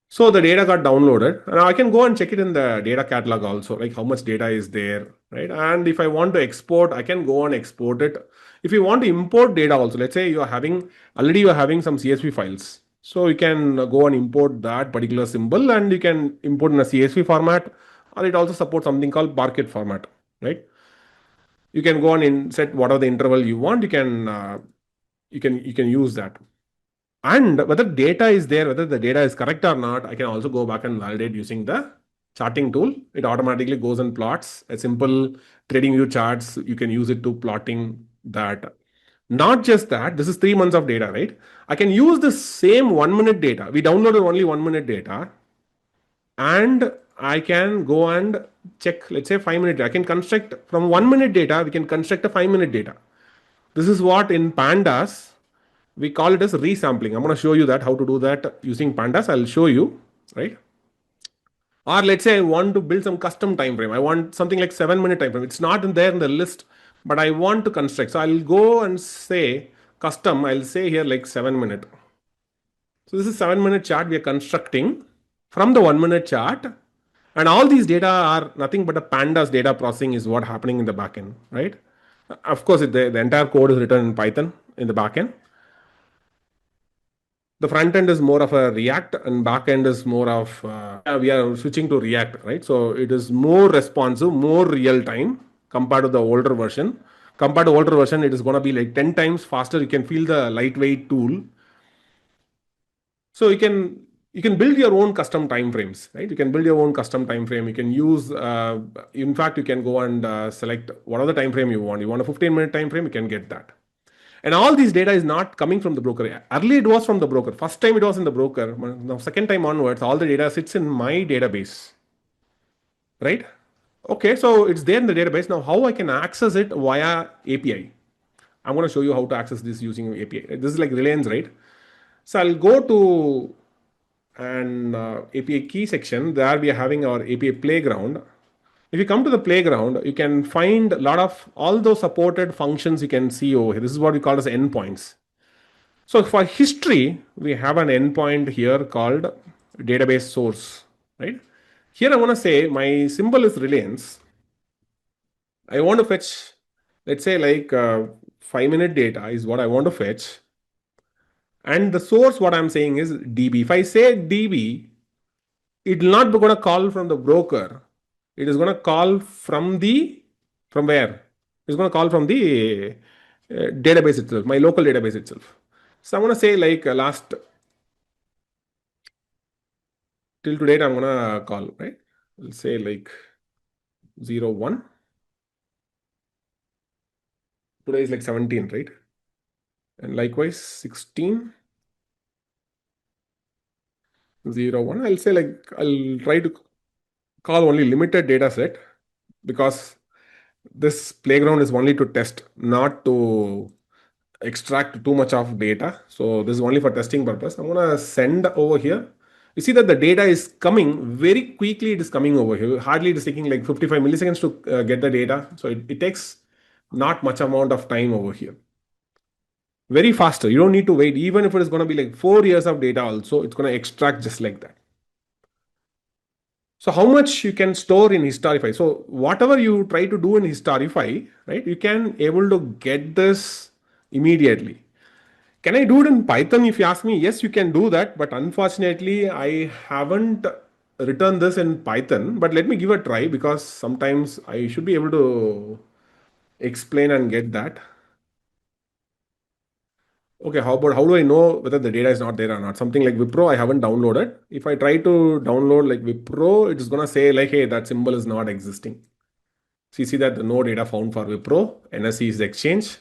So the data got downloaded, and I can go and check it in the data catalog also, like how much data is there, right? And if I want to export, I can go and export it. If you want to import data also, let's say you are having already you are having some CSV files, so you can go and import that particular symbol, and you can import in a CSV format, or it also supports something called Parquet format, right? You can go and set whatever the interval you want. You can use that. And whether data is there, whether the data is correct or not, I can also go back and validate using the charting tool. It automatically goes and plots a simple trading view charts. You can use it to plotting that. Not just that, this is 3 months of data, right? I can use the same 1 minute data. We downloaded only 1 minute data, and I can go and check, let's say 5 minute. I can construct from 1 minute data, we can construct a 5 minute data. This is what in pandas we call it as resampling. I'm going to show you that how to do that using pandas. I'll show you, right? Or let's say I want to build some custom time frame. I want something like 7 minute time frame. It's not in there in the list, but I want to construct. So I'll go and say custom. I'll say here like 7 minute. So this is 7 minute chart we are constructing from the 1 minute chart. And all these data are nothing but a pandas data processing is what happening in the backend, right? Of course, the entire code is written in Python in the backend. The front end is more of a React, and back end is more of we are switching to React, right? So it is more responsive, more real time compared to the older version. Compared to older version, it is going to be like 10 times faster. You can feel the lightweight tool. So you can build your own custom time frames, right? You can build your own custom time frame. You can use in fact, you can go and select whatever the time frame you want. You want a 15-minute time frame, you can get that. And all these data is not coming from the broker. Earlier it was from the broker. First time it was in the broker. Now second time onwards, all the data sits in my database, right? Okay, so it's there in the database. Now how I can access it via API? I'm going to show you how to access this using API. This is like Reliance, right? So I'll go to an API key section. There we are having our API playground. If you come to the playground, you can find a lot of all those supported functions you can see over here. This is what we call as endpoints. So for history, we have an endpoint here called database source, right? Here I'm going to say my symbol is Reliance. I want to fetch, let's say like 5 minute data is what I want to fetch. And the source, what I'm saying is DB. If I say DB, it will not be going to call from the broker. It is going to call from from where? It's going to call from the database itself, my local database itself. So I'm going to say like last till to date, I'm going to call, right? We'll say like 01. Today is like 17, right? And likewise 16, 01. I'll say like I'll try to call only limited data set because this playground is only to test, not to extract too much of data. So this is only for testing purpose. I'm gonna send over here. You see that the data is coming very quickly. It is coming over here. Hardly it is taking like 55 milliseconds to get the data. So it takes not much amount of time over here. Very faster. You don't need to wait. Even if it is going to be like 4 years of data also, it's going to extract just like that. So how much you can store in Historify? So whatever you try to do in Historify, right, you can able to get this immediately. Can I do it in Python? If you ask me, yes, you can do that. But unfortunately, I haven't written this in Python. But let me give a try because sometimes I should be able to explain and get that. Okay, how about how do I know whether the data is not there or not? Something like Wipro, I haven't downloaded. If I try to download like Wipro, it is gonna say like, hey, that symbol is not existing. So you see that the no data found for Wipro, NSE is the exchange,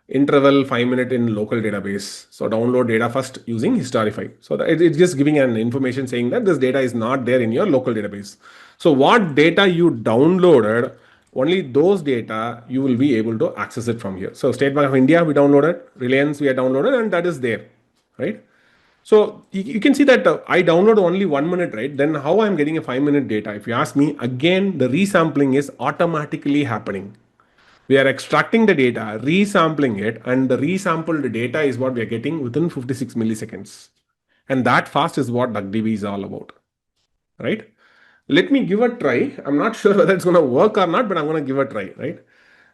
interval 5 minute in local database. So download data first using Historify. So it's just giving an information saying that this data is not there in your local database. So what data you downloaded, only those data you will be able to access it from here. So State Bank of India we downloaded, Reliance we had downloaded, and that is there, right? So you can see that I download only 1 minute, right? Then how I'm getting a 5 minute data? If you ask me, again, the resampling is automatically happening. We are extracting the data, resampling it, and the resampled data is what we are getting within 56 milliseconds. And that fast is what DuckDB is all about, right? Let me give a try. I'm not sure whether it's going to work or not, but I'm going to give a try, right?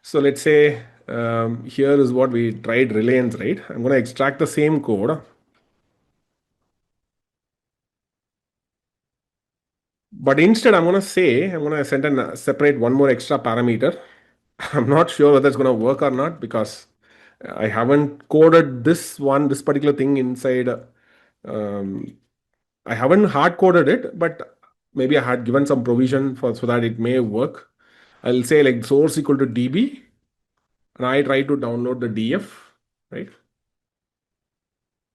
So let's say here is what we tried Reliance, right? I'm going to extract the same code. But instead, I'm going to say, I'm going to send and separate one more extra parameter. I'm not sure whether it's going to work or not because I haven't coded this particular thing inside. Um, I haven't hard coded it, but maybe I had given some provision for so that it may work. I'll say like source equal to DB, and I try to download the DF, right?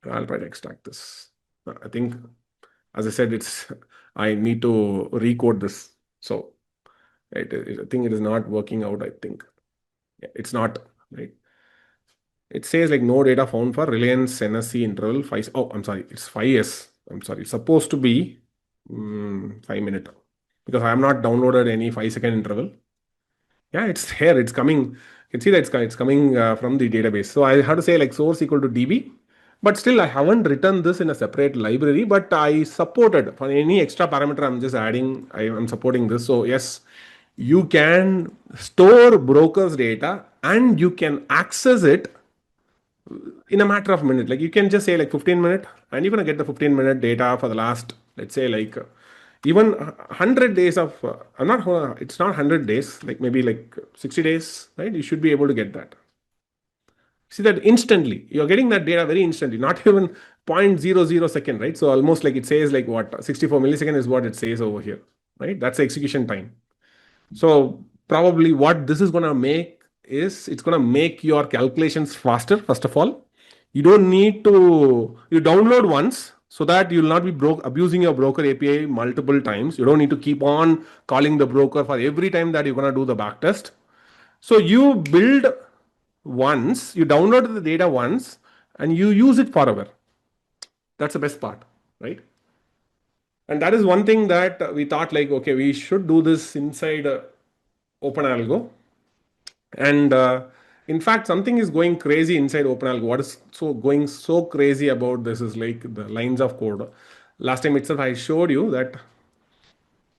And I'll try to extract this. I think, as I said, it's I need to recode this. So I think it is not working out. I think it's not right. It says like no data found for Reliance NSC interval 5. Oh, I'm sorry, it's 5S. I'm sorry, it's supposed to be 5 minute because I have not downloaded any 5 second interval. Yeah, it's here, it's coming. You can see that it's coming from the database. So I have to say like source equal to DB, but still I haven't written this in a separate library, but I supported for any extra parameter I'm just adding, I am supporting this. So yes, you can store brokers data and you can access it in a matter of minute. Like you can just say like 15 minute and you're going to get the 15-minute data for the last, let's say like even 100 days of, I'm not, it's not 100 days, like maybe like 60 days, right? You should be able to get that. See that instantly, you're getting that data very instantly, not even 0.00 second, right? So almost like it says like what, 64 millisecond is what it says over here, right? That's the execution time. So probably what this is going to make is it's going to make your calculations faster. First of all, you don't need to you download once so that you'll not be abusing your broker API multiple times. You don't need to keep on calling the broker for every time that you're going to do the back test. So you build once, you download the data once, and you use it forever. That's the best part, right? And that is one thing that we thought like, okay, we should do this inside OpenAlgo. And in fact, something is going crazy inside OpenAlgo. What is so going so crazy about this is like the lines of code. Last time itself, I showed you that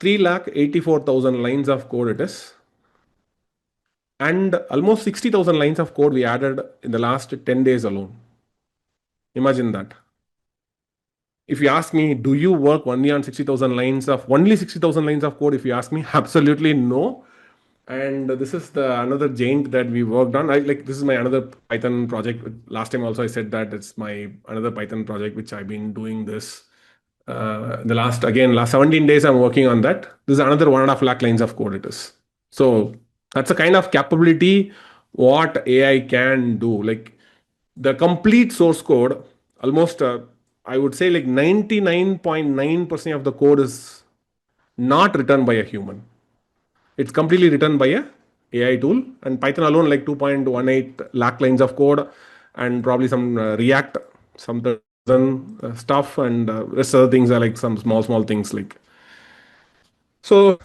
384,000 lines of code it is, and almost 60,000 lines of code we added in the last 10 days alone. Imagine that. If you ask me, do you work only on 60,000 lines of only 60,000 lines of code? If you ask me, absolutely no. And this is the another giant that we worked on. I like this is my another Python project. Last time also I said that it's my another Python project which I've been doing this. The last 17 days I'm working on that. This is another 1.5 lakh lines of code it is. So that's the kind of capability what AI can do. Like the complete source code, almost I would say like 99.9% of the code is not written by a human. It's completely written by a AI tool, and Python alone like 2.18 lakh lines of code, and probably some React, some stuff, and rest other things are like some small things like. So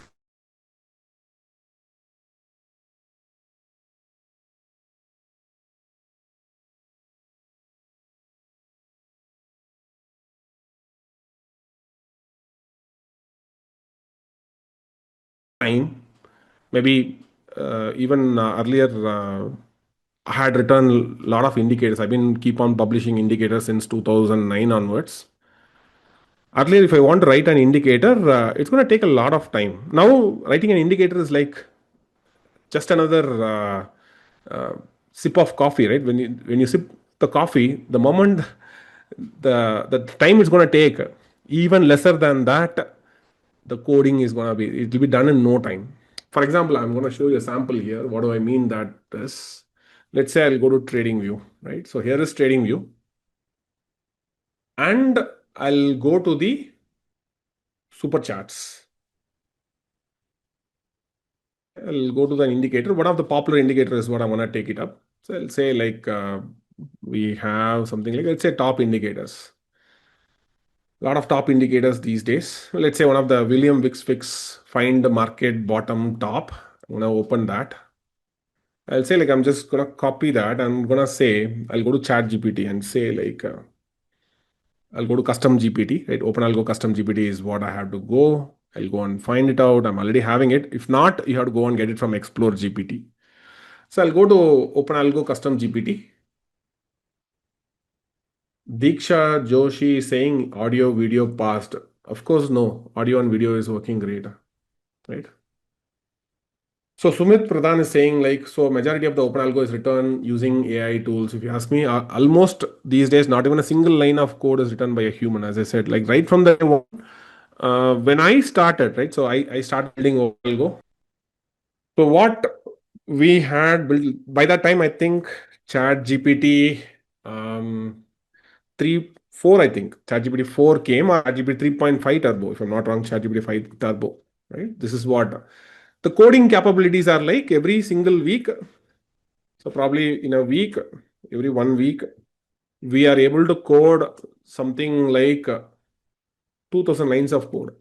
time, maybe even earlier, I had written a lot of indicators. I've been keep on publishing indicators since 2009 onwards. Earlier, if I want to write an indicator, it's going to take a lot of time. Now, writing an indicator is like just another sip of coffee, right? When you sip the coffee, the moment the time it's going to take, even lesser than that, the coding is going to be it will be done in no time. For example, I'm going to show you a sample here. What do I mean that is? Let's say I'll go to Trading View, right? So here is Trading View, and I'll go to the super charts. I'll go to the indicator. One of the popular indicators is what I want to take it up. So I'll say like we have something like let's say top indicators. A lot of top indicators these days. Let's say one of the William Wicks Fix find the market bottom top. I'm gonna open that. I'll say like I'm just gonna copy that. I'm gonna say I'll go to Chat GPT and say like I'll go to custom GPT, right? OpenAlgo custom GPT is what I have to go. I'll go and find it out. I'm already having it. If not, you have to go and get it from Explore GPT. So I'll go to OpenAlgo custom GPT. Diksha Joshi is saying audio video passed. Of course, no. Audio and video is working great, right? So Sumit Pradhan is saying like so majority of the OpenAlgo is written using AI tools. If you ask me, almost these days not even a single line of code is written by a human. As I said, like right from the when I started, right? So I started building OpenAlgo. So what we had built by that time, I think Chat GPT um, 3.4, I think ChatGPT 4 came, or ChatGPT 3.5 Turbo, if I'm not wrong, ChatGPT 5 Turbo, right? This is what the coding capabilities are like every single week. So probably in a week, every 1 week, we are able to code something like 2,000 lines of code.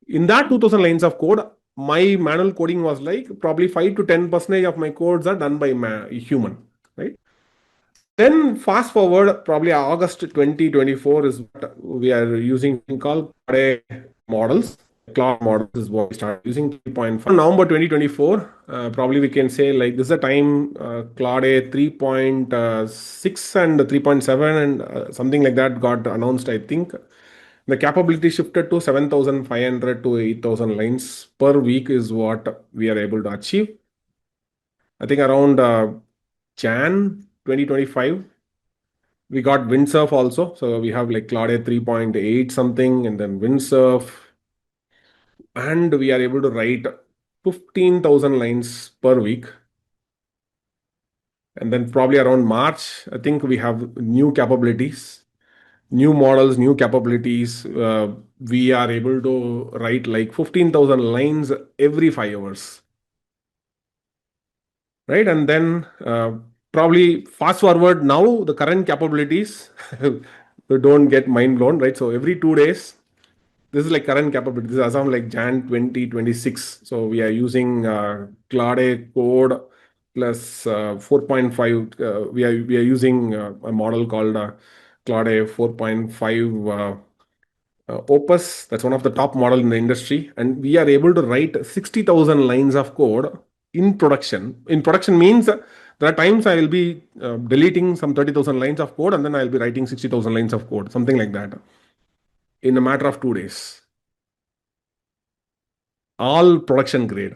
In that 2,000 lines of code, my manual coding was like probably 5 to 10% of my codes are done by human, right? Then fast forward, probably August 2024 is what we are using called Claude models. Cloud models is what we start using 3.5. November 2024, probably we can say like this is the time Claude 3.6 and 3.7 and something like that got announced, I think. The capability shifted to 7,500 to 8,000 lines per week is what we are able to achieve. I think around Jan 2025, we got windsurf also. So we have like Claude 3.8 something and then windsurf. And we are able to write 15,000 lines per week. And then probably around March, I think we have new capabilities, new models, new capabilities. We are able to write like 15,000 lines every 5 hours, right? And then probably fast forward now, the current capabilities, don't get mind blown, right? So every 2 days, this is like current capability. This is as of like Jan 2026. So we are using Claude code plus 4.5. We are using a model called Claude 4.5 Opus, that's one of the top model in the industry, and we are able to write 60,000 lines of code in production. In production means there are times I will be deleting some 30,000 lines of code and then I'll be writing 60,000 lines of code, something like that, in a matter of 2 days. All production grade,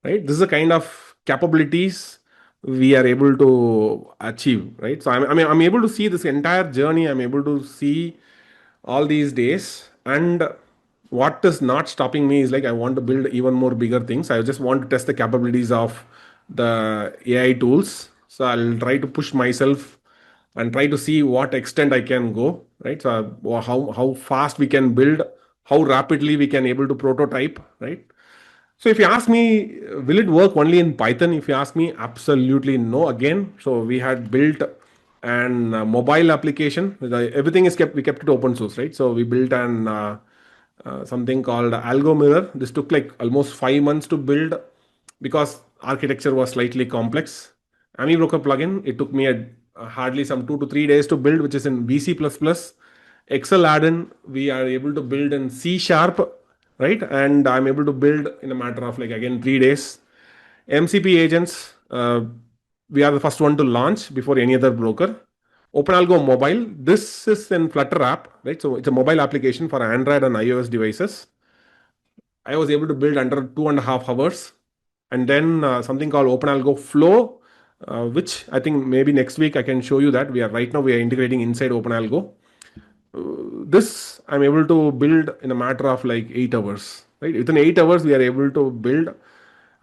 right? This is the kind of capabilities we are able to achieve, right? So I'm able to see this entire journey. I'm able to see all these days, and what is not stopping me is like I want to build even more bigger things. I just want to test the capabilities of the AI tools. So I'll try to push myself and try to see what extent I can go, right? So how fast we can build, how rapidly we can able to prototype, right? So if you ask me, will it work only in Python? If you ask me, absolutely no. Again, so we had built an mobile application. Everything is kept. We kept it open source, right? So we built an something called Algo mirror. This took like almost 5 months to build because architecture was slightly complex. Ami Broker plugin. It took me hardly some 2 to 3 days to build, which is in VC++. Excel add-in we are able to build in C sharp, right? And I'm able to build in a matter of like again 3 days. MCP agents, we are the first one to launch before any other broker. OpenAlgo mobile, this is in Flutter app, right? So it's a mobile application for Android and iOS devices. I was able to build under 2.5 hours. And then something called OpenAlgo Flow, which I think maybe next week I can show you that. Right now we are integrating inside OpenAlgo. This I'm able to build in a matter of like 8 hours, right? Within 8 hours we are able to build.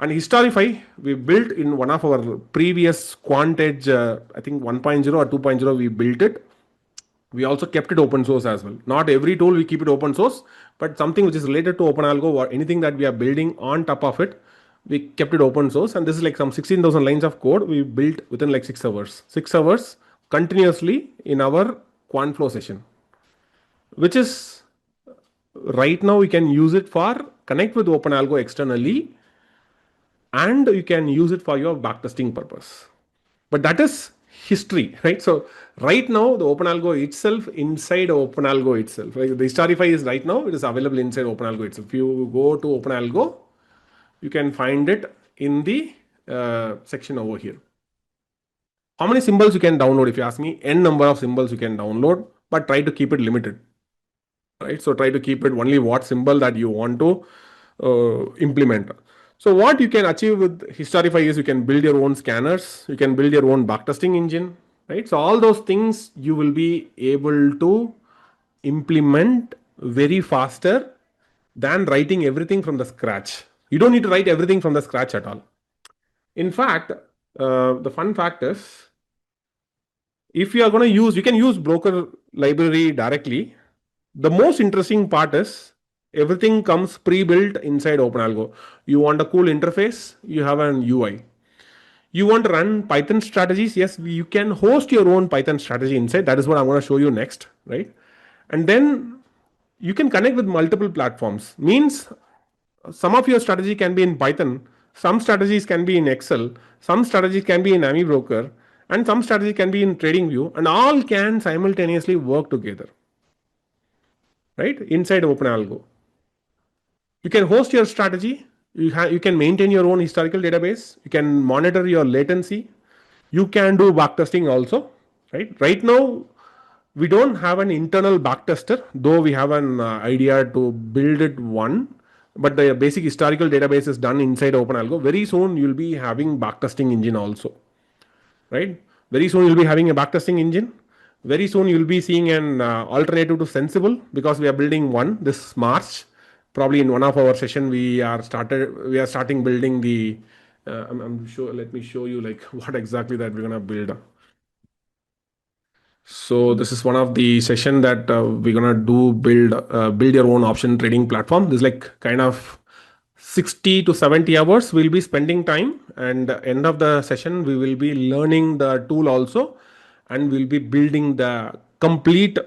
And Historify we built in one of our previous Quantedge, I think 1.0 or 2.0 we built it. We also kept it open source as well. Not every tool we keep it open source, but something which is related to OpenAlgo or anything that we are building on top of it, we kept it open source. And this is like some 16,000 lines of code we built within like 6 hours. 6 hours continuously in our Quantflow session, which is right now we can use it for connect with OpenAlgo externally, and you can use it for your backtesting purpose. But that is history, right? So right now the OpenAlgo itself, inside OpenAlgo itself, like the Historify is right now, it is available inside OpenAlgo itself. If you go to OpenAlgo, you can find it in the section over here. How many symbols you can download? If you ask me, n number of symbols you can download, but try to keep it limited, right? So try to keep it only what symbol that you want to implement. So what you can achieve with Historify is you can build your own scanners, you can build your own backtesting engine, right? So all those things you will be able to implement very faster than writing everything from the scratch. You don't need to write everything from the scratch at all. In fact, the fun fact is, if you are going to use, you can use broker library directly. The most interesting part is everything comes pre-built inside OpenAlgo. You want a cool interface, you have an UI. You want to run Python strategies? Yes, you can host your own Python strategy inside. That is what I'm going to show you next, right? And then you can connect with multiple platforms. Means some of your strategy can be in Python, some strategies can be in Excel, some strategies can be in Ami Broker, and some strategy can be in TradingView, and all can simultaneously work together, right? Inside OpenAlgo. You can host your strategy. You can maintain your own historical database. You can monitor your latency. You can do backtesting also, right? Right now, we don't have an internal backtester, though we have an idea to build it one. But the basic historical database is done inside OpenAlgo. Very soon, you'll be having backtesting engine also, right? Very soon you'll be having a backtesting engine. Very soon you'll be seeing an alternative to Sensible, because we are building one this March. Probably in one of our session we are starting building the. I'm sure. Let me show you like what exactly that we're gonna build. So this is one of the session that we're gonna do build your own option trading platform. This is like kind of 60 to 70 hours we'll be spending time, and end of the session we will be learning the tool also, and we'll be building the complete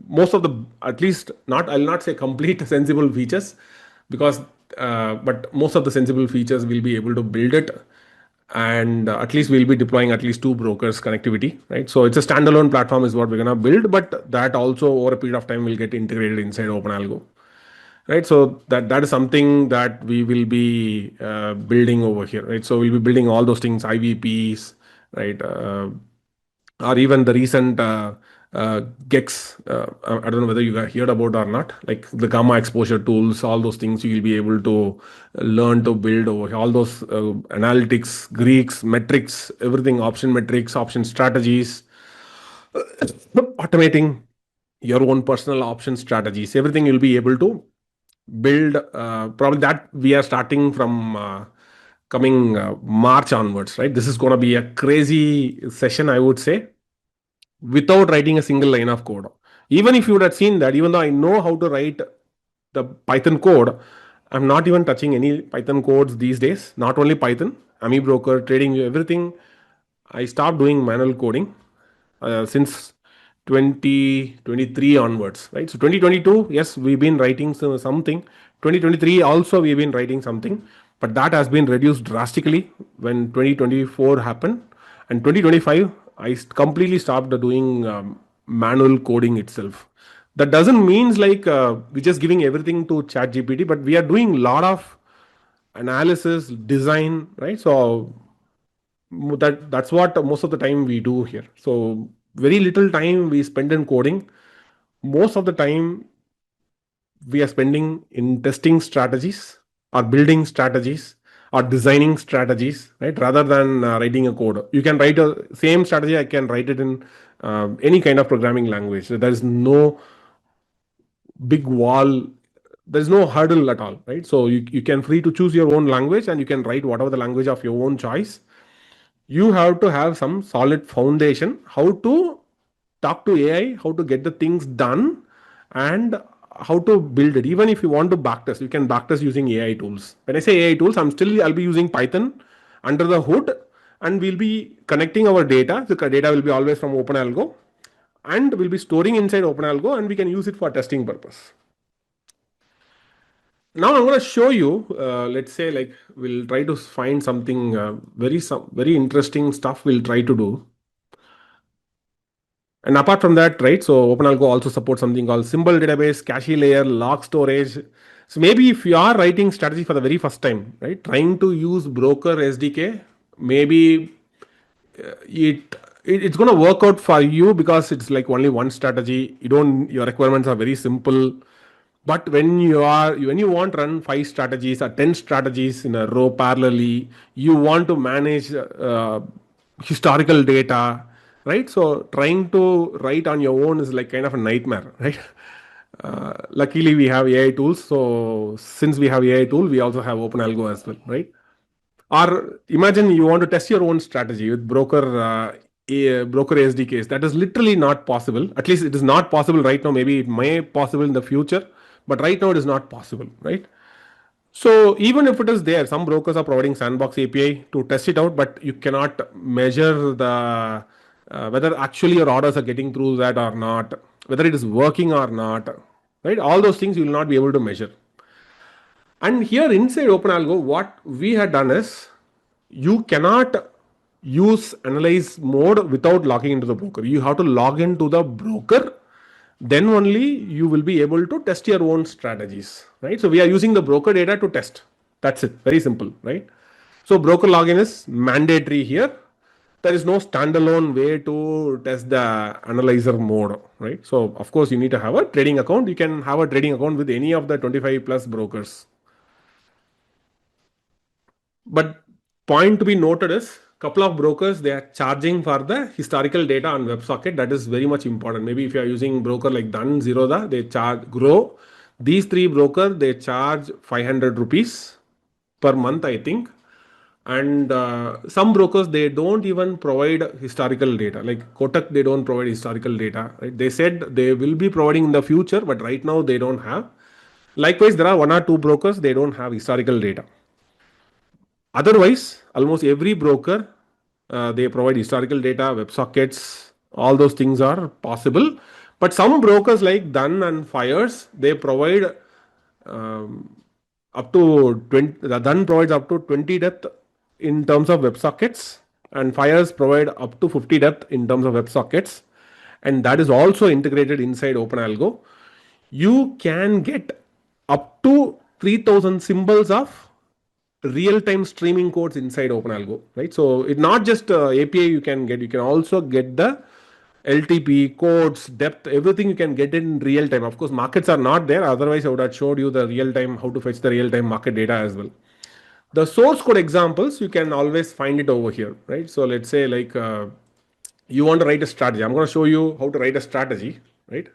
most of the, at least not, I'll not say complete sensible features, because but most of the sensible features we'll be able to build it. and at least we'll be deploying at least two brokers connectivity, right? So it's a standalone platform is what we're going to build, but that also over a period of time will get integrated inside OpenAlgo, right? So that is something that we will be building over here, right? So we'll be building all those things, IVPs, right? Or even the recent gex, I don't know whether you guys heard about or not, like the gamma exposure tools, all those things you will be able to learn to build over here. All those analytics, greeks, metrics, everything, option metrics, option strategies, automating your own personal option strategies, everything you'll be able to build. Probably that we are starting from coming March onwards, right? This is going to be a crazy session, I would say, without writing a single line of code. Even if you would have seen that, even though I know how to write the Python code, I'm not even touching any Python codes these days. Not only Python, AMI broker, trading, everything. I stopped doing manual coding since 2023 onwards, right? So 2022, yes, we've been writing something. 2023 also we've been writing something, but that has been reduced drastically when 2024 happened, and 2025 I completely stopped doing manual coding itself. That doesn't mean like we're just giving everything to Chat GPT, but we are doing a lot of analysis, design, right? So that's what most of the time we do here. So very little time we spend in coding. Most of the time we are spending in testing strategies or building strategies or designing strategies, right? Rather than writing a code. You can write a same strategy, I can write it in any kind of programming language. There is no big wall, there's no hurdle at all, right? So you can free to choose your own language and you can write whatever the language of your own choice. You have to have some solid foundation, how to talk to AI, how to get the things done, and how to build it. Even if you want to backtest, you can backtest using AI tools. When I say AI tools, I'll be using Python under the hood, and we'll be connecting our data. The data will be always from OpenAlgo, and we'll be storing inside OpenAlgo, and we can use it for testing purpose. Now I'm going to show you. Let's say like we'll try to find something very interesting stuff. We'll try to do. And apart from that, right, so OpenAlgo also supports something called symbol database, cache layer, log storage. So maybe if you are writing strategy for the very first time, right, trying to use broker SDK, maybe it's going to work out for you because it's like only one strategy. Your requirements are very simple. But when you want to run 5 strategies or 10 strategies in a row parallelly, you want to manage historical data, right? So trying to write on your own is like kind of a nightmare, right? Luckily we have AI tools. So since we have AI tool, we also have OpenAlgo as well, right? Or imagine you want to test your own strategy with broker SDKs. That is literally not possible. At least it is not possible right now. Maybe it may possible in the future, but right now it is not possible, right? So even if it is there, some brokers are providing sandbox API to test it out, but you cannot measure the whether actually your orders are getting through that or not, whether it is working or not, right? All those things you will not be able to measure. And here inside OpenAlgo, what we had done is you cannot use analyze mode without logging into the broker. You have to log into the broker. Then only you will be able to test your own strategies, right? So we are using the broker data to test. That's it. Very simple, right? So broker login is mandatory here. There is no standalone way to test the analyzer mode, right? So of course you need to have a trading account. You can have a trading account with any of the 25 plus brokers. But point to be noted is couple of brokers, they are charging for the historical data on WebSocket. That is very much important. Maybe if you are using broker like Dun, Zerodha, they charge Grow. These 3 brokers, they charge 500 rupees per month, I think. And some brokers, they don't even provide historical data. Like Kotak, they don't provide historical data. Right? They said they will be providing in the future, but right now they don't have. Likewise, there are 1 or 2 brokers, they don't have historical data. Otherwise, almost every broker, they provide historical data, WebSockets, all those things are possible. But some brokers like Dun and Fires, they provide up to 20, Dun provides up to 20 depth in terms of WebSockets, and fires provide up to 50 depth in terms of WebSockets, and that is also integrated inside OpenAlgo. You can get up to 3000 symbols of real-time streaming codes inside OpenAlgo, right? So it's not just API you can get, you can also get the LTP codes, depth, everything you can get in real time. Of course, markets are not there. Otherwise, I would have showed you the real time, how to fetch the real time market data as well. The source code examples, you can always find it over here, right? So let's say like you want to write a strategy. I'm going to show you how to write a strategy, right?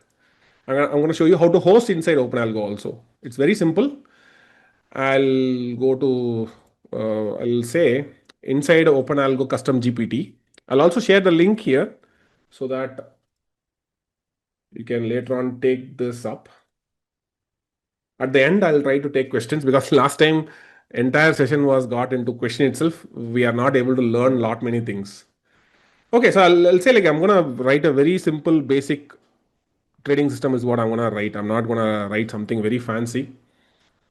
I'm going to show you how to host inside OpenAlgo also. It's very simple. I'll go to, I'll say inside OpenAlgo custom GPT. I'll also share the link here so that you can later on take this up. At the end, I'll try to take questions because last time entire session was got into question itself. We are not able to learn lot many things. Okay, so I'll say like I'm gonna write a very simple basic trading system is what I'm gonna write. I'm not gonna write something very fancy.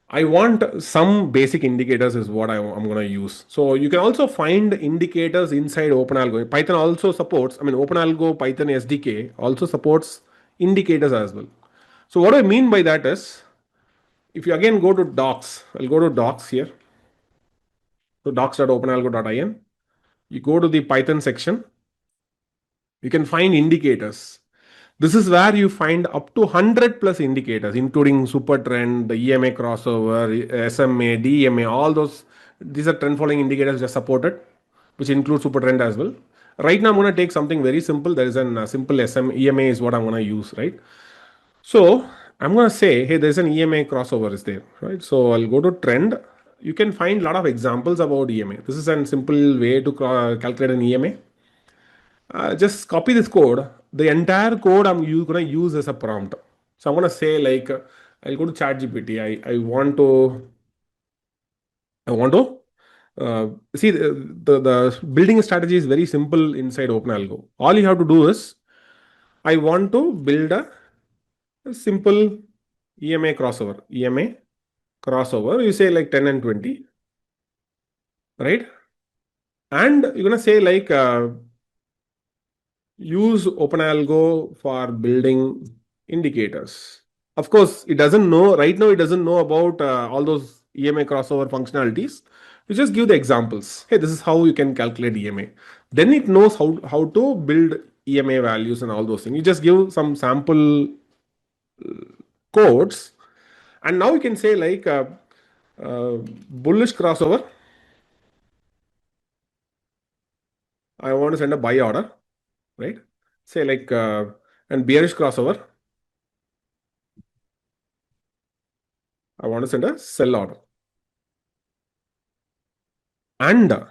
I want some basic indicators is what I'm going to use. So you can also find indicators inside OpenAlgo. Python also supports, I mean, OpenAlgo Python SDK also supports indicators as well. So what I mean by that is, if you again go to docs, I'll go to docs here. So docs.openalgo.in. You go to the Python section, you can find indicators. This is where you find up to 100 plus indicators, including super trend, the EMA crossover, SMA, DMA, all those. These are trend following indicators just supported, which include super trend as well. Right now, I'm going to take something very simple. There is a simple EMA is what I'm going to use, right? So I'm going to say, hey, there's an EMA crossover is there, right? So I'll go to trend. You can find a lot of examples about EMA. This is a simple way to calculate an EMA. Just copy this code. The entire code going to use as a prompt. So I'm going to say like, I'll go to ChatGPT. I want to see the building strategy is very simple inside OpenAlgo. All you have to do is, I want to build a simple EMA crossover. EMA crossover. You say like 10 and 20, right? And you're going to say like, use OpenAlgo for building indicators. Of course, it doesn't know right now. It doesn't know about all those EMA crossover functionalities. You just give the examples. Hey, this is how you can calculate EMA. Then it knows how to build EMA values and all those things. You just give some sample codes, and now you can say like bullish crossover. I want to send a buy order, right? Say like and bearish crossover. I want to send a sell order. And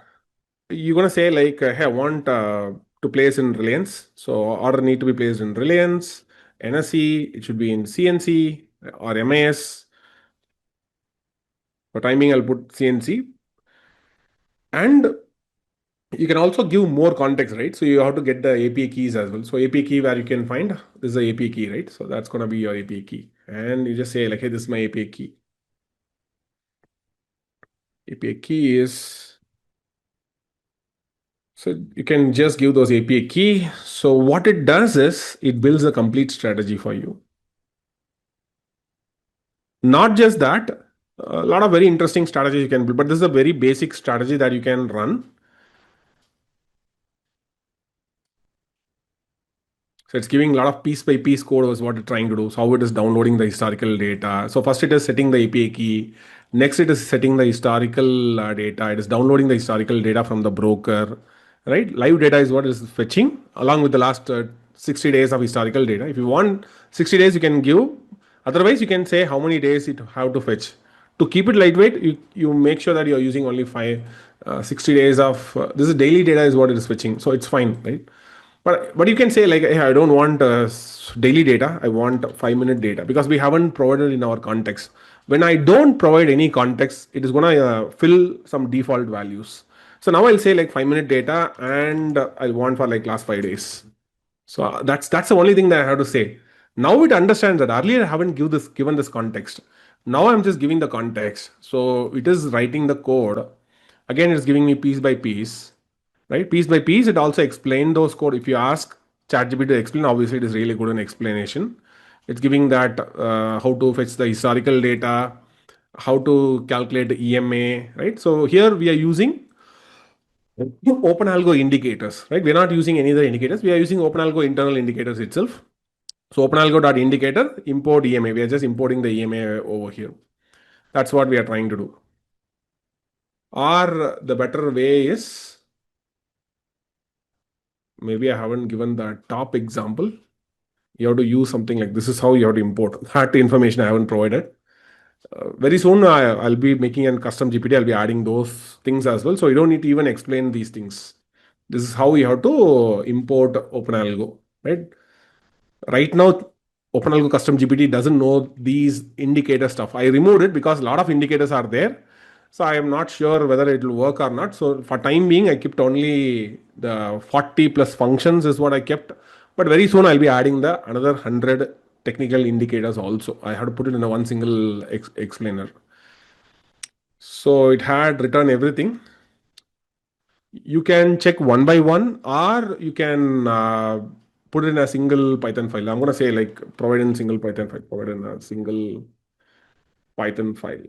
you're going to say like, hey, I want to place in Reliance. So order need to be placed in Reliance, NSE, it should be in CNC or MAS. For timing, I'll put CNC. And you can also give more context, right? So you have to get the API keys as well. So API key where you can find, this is the API key, right? So that's going to be your API key. And you just say like, hey, this is my API key. API key is, so you can just give those API key. So what it does is it builds a complete strategy for you. Not just that, a lot of very interesting strategies you can build, but this is a very basic strategy that you can run. So it's giving a lot of piece by piece code is what it's trying to do. So how it is downloading the historical data. So first it is setting the API key. Next it is setting the historical data. It is downloading the historical data from the broker, right? Live data is what it is fetching along with the last 60 days of historical data. If you want 60 days, you can give. Otherwise, you can say how many days it have to fetch. To keep it lightweight, you make sure that you're using only 60 days of, this is daily data is what it is fetching. So it's fine, right? But you can say like, hey, I don't want daily data. I want 5-minute data because we haven't provided in our context. When I don't provide any context, it is going to fill some default values. So now I'll say like 5-minute data and I'll want for like last 5 days. So that's the only thing that I have to say. Now it understands that earlier I haven't given this context. Now I'm just giving the context. So it is writing the code Again, it's giving me piece by piece, right? Piece by piece, it also explain those code. If you ask ChatGPT to explain, obviously it is really good in explanation. It's giving that how to fetch the historical data, how to calculate the EMA, right? So here we are using OpenAlgo indicators, right? We're not using any other indicators. We are using OpenAlgo internal indicators itself. So OpenAlgo.indicator, import EMA. We are just importing the EMA over here. That's what we are trying to do. Or the better way is, maybe I haven't given the top example. You have to use something like this is how you have to import that information I haven't provided. Very soon, I'll be making a custom GPT. I'll be adding those things as well. So you don't need to even explain these things. This is how you have to import OpenAlgo, right? Right now, OpenAlgo custom GPT doesn't know these indicator stuff. I removed it because a lot of indicators are there. So I am not sure whether it will work or not. So for time being, I kept only the 40 plus functions is what I kept. But very soon I'll be adding the another 100 technical indicators also. I have to put it in a one single explainer. So it had written everything. You can check one by one, or you can put it in a single Python file. I'm going to say like provide in single Python file, provide in a single Python file.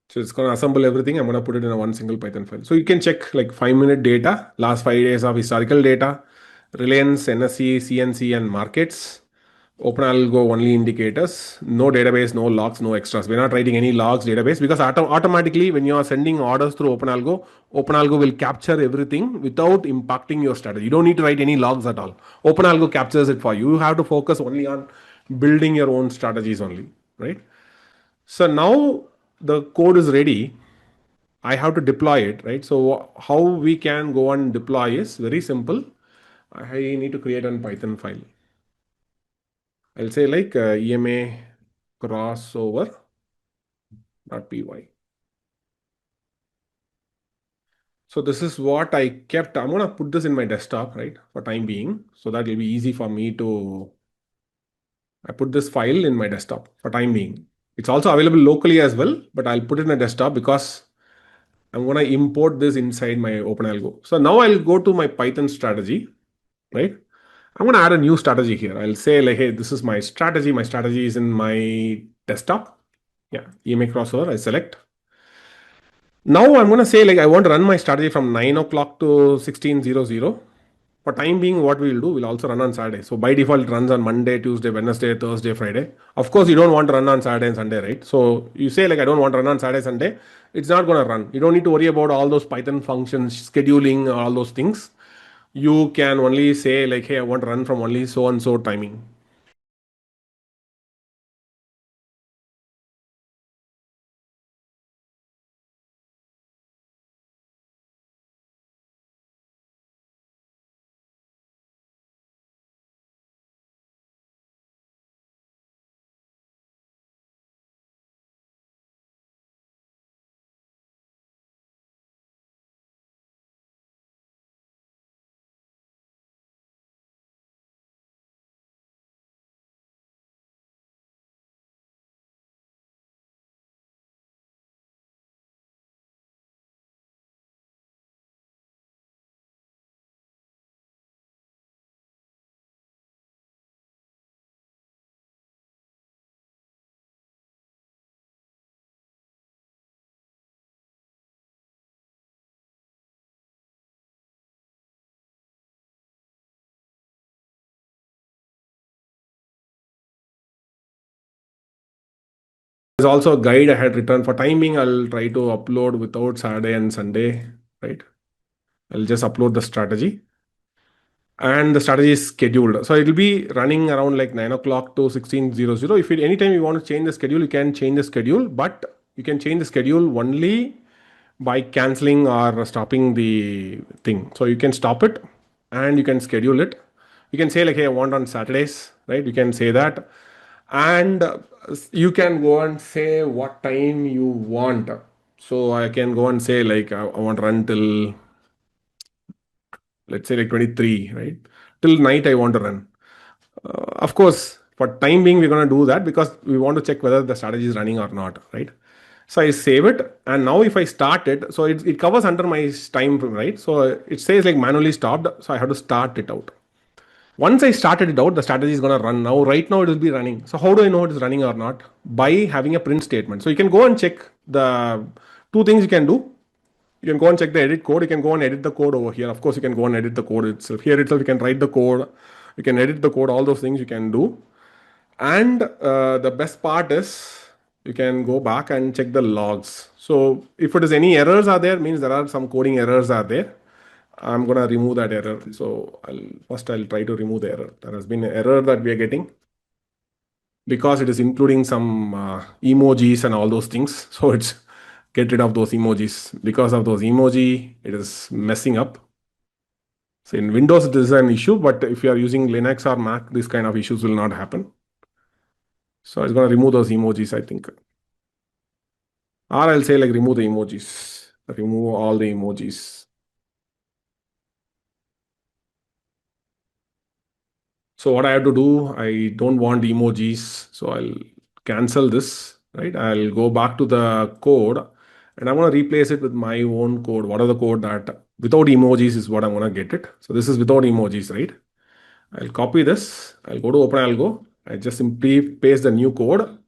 So it's going to assemble everything. I'm going to put it in a one single Python file. So you can check like 5 minute data, last 5 days of historical data, Reliance, NSE, CNC, and markets. OpenAlgo only indicators, no database, no logs, no extras. We're not writing any logs database because automatically when you are sending orders through OpenAlgo, OpenAlgo will capture everything without impacting your strategy. You don't need to write any logs at all. OpenAlgo captures it for you. You have to focus only on building your own strategies only, right? So now the code is ready. I have to deploy it, right? So how we can go and deploy is very simple. I need to create a Python file. I'll say like EMA crossover.py. So this is what I kept. I'm gonna put this in my desktop, right, for time being, so that it'll be easy for me to. I put this file in my desktop for time being. It's also available locally as well, but I'll put it in a desktop because I'm gonna import this inside my OpenAlgo. So now I'll go to my Python strategy, right? I'm gonna add a new strategy here. I'll say like, hey, this is my strategy. My strategy is in my desktop. Yeah, EMA crossover. I select. Now I'm gonna say like I want to run my strategy from 9 o'clock to 16:00. For time being, what we will do, we'll also run on Saturday. So by default, it runs on Monday, Tuesday, Wednesday, Thursday, Friday. Of course, you don't want to run on Saturday and Sunday, right? So you say like I don't want to run on Saturday, Sunday. It's not gonna run. You don't need to worry about all those Python functions, scheduling, all those things. You can only say like, hey, I want to run from only so and so timing. There's also a guide I had written for timing. I'll try to upload without Saturday and Sunday, right? I'll just upload the strategy. And the strategy is scheduled. So it will be running around like 9 o'clock to 16:00. If anytime you want to change the schedule, you can change the schedule, but you can change the schedule only by canceling or stopping the thing. So you can stop it and you can schedule it. You can say like, hey, I want on Saturdays, right? You can say that. And you can go and say what time you want. So I can go and say like, I want to run till, let's say like 23, right? Till night I want to run. Of course, For time being, we're going to do that because we want to check whether the strategy is running or not, right? So I save it, and now if I start it, so it covers under my time frame, right? So it says like manually stopped, so I have to start it out. Once I started it out, the strategy is going to run now. Right now, it will be running. So how do I know it is running or not? By having a print statement. So you can go and check the two things you can do. You can go and check the edit code. You can go and edit the code over here. Of course, you can go and edit the code itself. Here itself, you can write the code. You can edit the code. All those things you can do. And the best part is you can go back and check the logs. So if it is any errors are there, means there are some coding errors are there. I'm gonna remove that error. So I'll try to remove the error. There has been an error that we are getting because it is including some emojis and all those things. So it's get rid of those emojis. Because of those emoji, it is messing up. So in Windows, this is an issue, but if you are using Linux or Mac, this kind of issues will not happen. So it's gonna remove those emojis, I think. Or I'll say like remove the emojis. Remove all the emojis. So what I have to do, I don't want emojis. So I'll cancel this, right? I'll go back to the code and I'm going to replace it with my own code. What are the code that without emojis is what I'm going to get it. So this is without emojis, right? I'll copy this. I'll go to OpenAlgo. I just simply paste the new code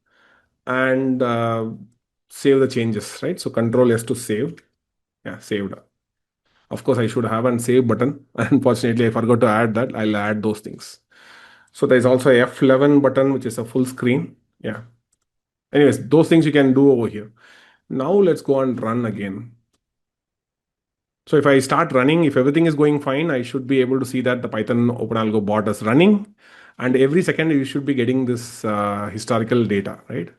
and save the changes, right? So Control S to save. Yeah, saved. Of course, I should have a save button. Unfortunately, I forgot to add that. I'll add those things. So there's also a F11 button, which is a full screen. Yeah. Anyways, those things you can do over here. Now let's go and run again. So if I start running, if everything is going fine, I should be able to see that the Python OpenAlgo bot is running. And every second you should be getting this historical data, right?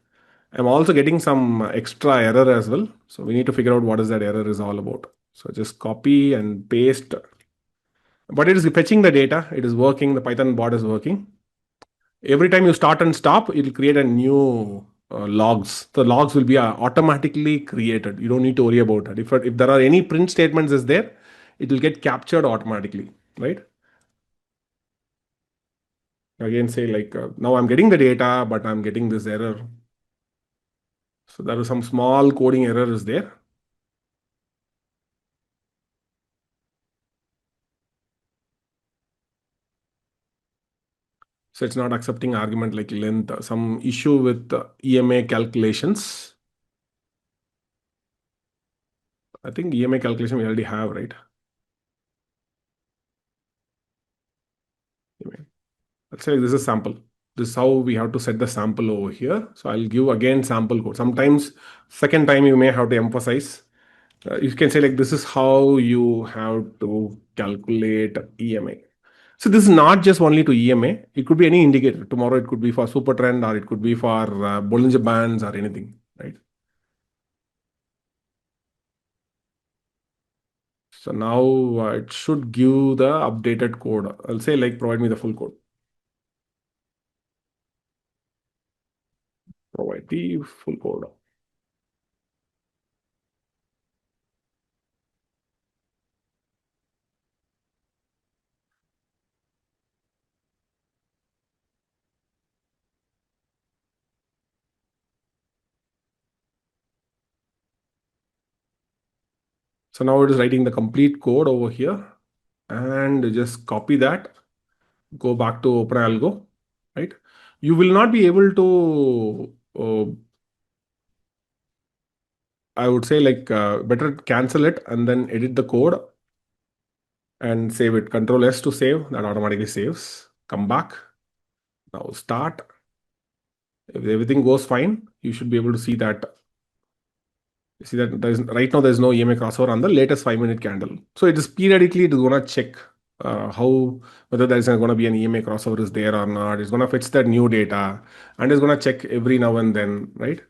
I'm also getting some extra error as well. So we need to figure out what is that error is all about. So just copy and paste. But it is fetching the data. It is working. The Python bot is working. Every time you start and stop, it will create a new logs. The logs will be automatically created. You don't need to worry about that. If there are any print statements is there, it will get captured automatically, right? Again, say like now I'm getting the data, but I'm getting this error. So there is some small coding error is there. So it's not accepting argument like length, some issue with EMA calculations. I think EMA calculation we already have, right? Let's say this is sample. This is how we have to set the sample over here. So I'll give again sample code. Sometimes second time you may have to emphasize. You can say like this is how you have to calculate EMA. So this is not just only to EMA. It could be any indicator. Tomorrow it could be for super trend or it could be for Bollinger Bands or anything, right? So now it should give the updated code. I'll say like provide me the full code. Provide the full code. So now it is writing the complete code over here and just copy that, go back to OpenAlgo, right? You will not be able to, I would say like better cancel it and then edit the code and save it. Control S to save, that automatically saves. Come back, now start. If everything goes fine, you should be able to see that. You see that there's right now there's no EMA crossover on the latest 5-minute candle. So it is periodically it is gonna check how whether there is going to be an EMA crossover is there or not. It's gonna fetch that new data and it's gonna check every now and then, right?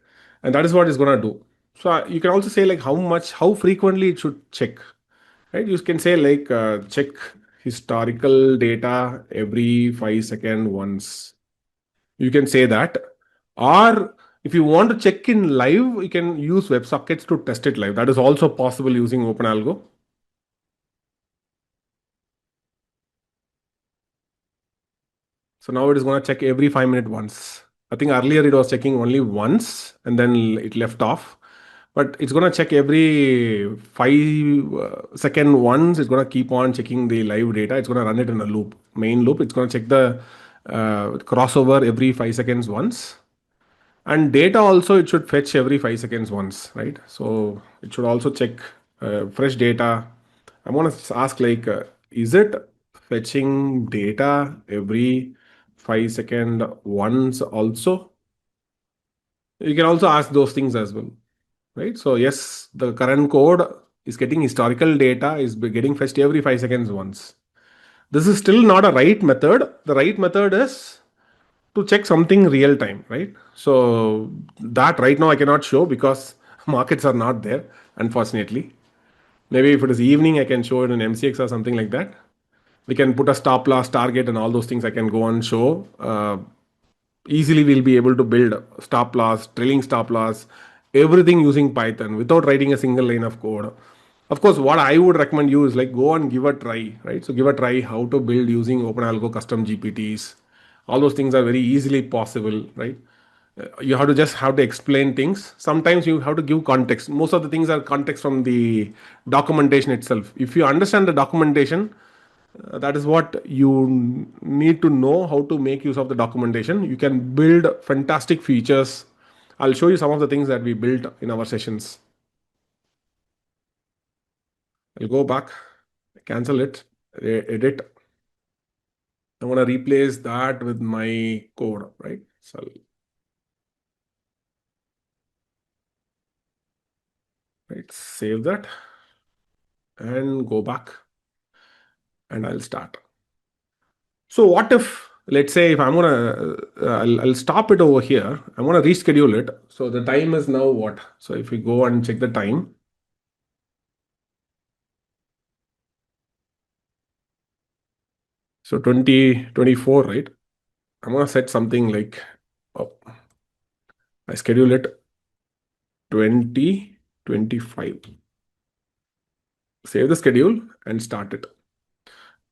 And that is what it's gonna do. So you can also say like how frequently it should check, right? You can say like check historical data every 5 second once. You can say that. Or if you want to check in live, you can use WebSockets to test it live. That is also possible using OpenAlgo. So now it is going to check every 5 minutes once. I think earlier it was checking only once and then it left off. But it's going to check every 5 second once. It's going to keep on checking the live data. It's going to run it in a loop, main loop. It's going to check the crossover every 5 seconds once. And data also, it should fetch every 5 seconds once, right? So it should also check fresh data. I want to ask, like, is it fetching data every 5 second once also? You can also ask those things as well, right? So yes, the current code is getting historical data, is getting fetched every 5 seconds once. This is still not a right method. The right method is to check something real time, right? So that right now I cannot show because markets are not there, unfortunately. Maybe if it is evening, I can show it in MCX or something like that. We can put a stop loss target and all those things I can go and show. Easily we'll be able to build stop loss, trailing stop loss, everything using Python without writing a single line of code. Of course, what I would recommend you is like go and give a try, right? So give a try how to build using OpenAlgo custom GPTs. All those things are very easily possible, right? You have to just have to explain things. Sometimes you have to give context. Most of the things are context from the documentation itself. If you understand the documentation, that is what you need to know, how to make use of the documentation. You can build fantastic features. I'll show you some of the things that we built in our sessions. I'll go back, cancel it, edit. I want to replace that with my code, right? So right, save that and go back and I'll start. So what if, let's say, if I'm gonna, I'll stop it over here. I'm gonna reschedule it. So the time is now what? So if we go and check the time, so 2024, right? I'm gonna set something like, oh, I schedule it 2025. Save the schedule and start it.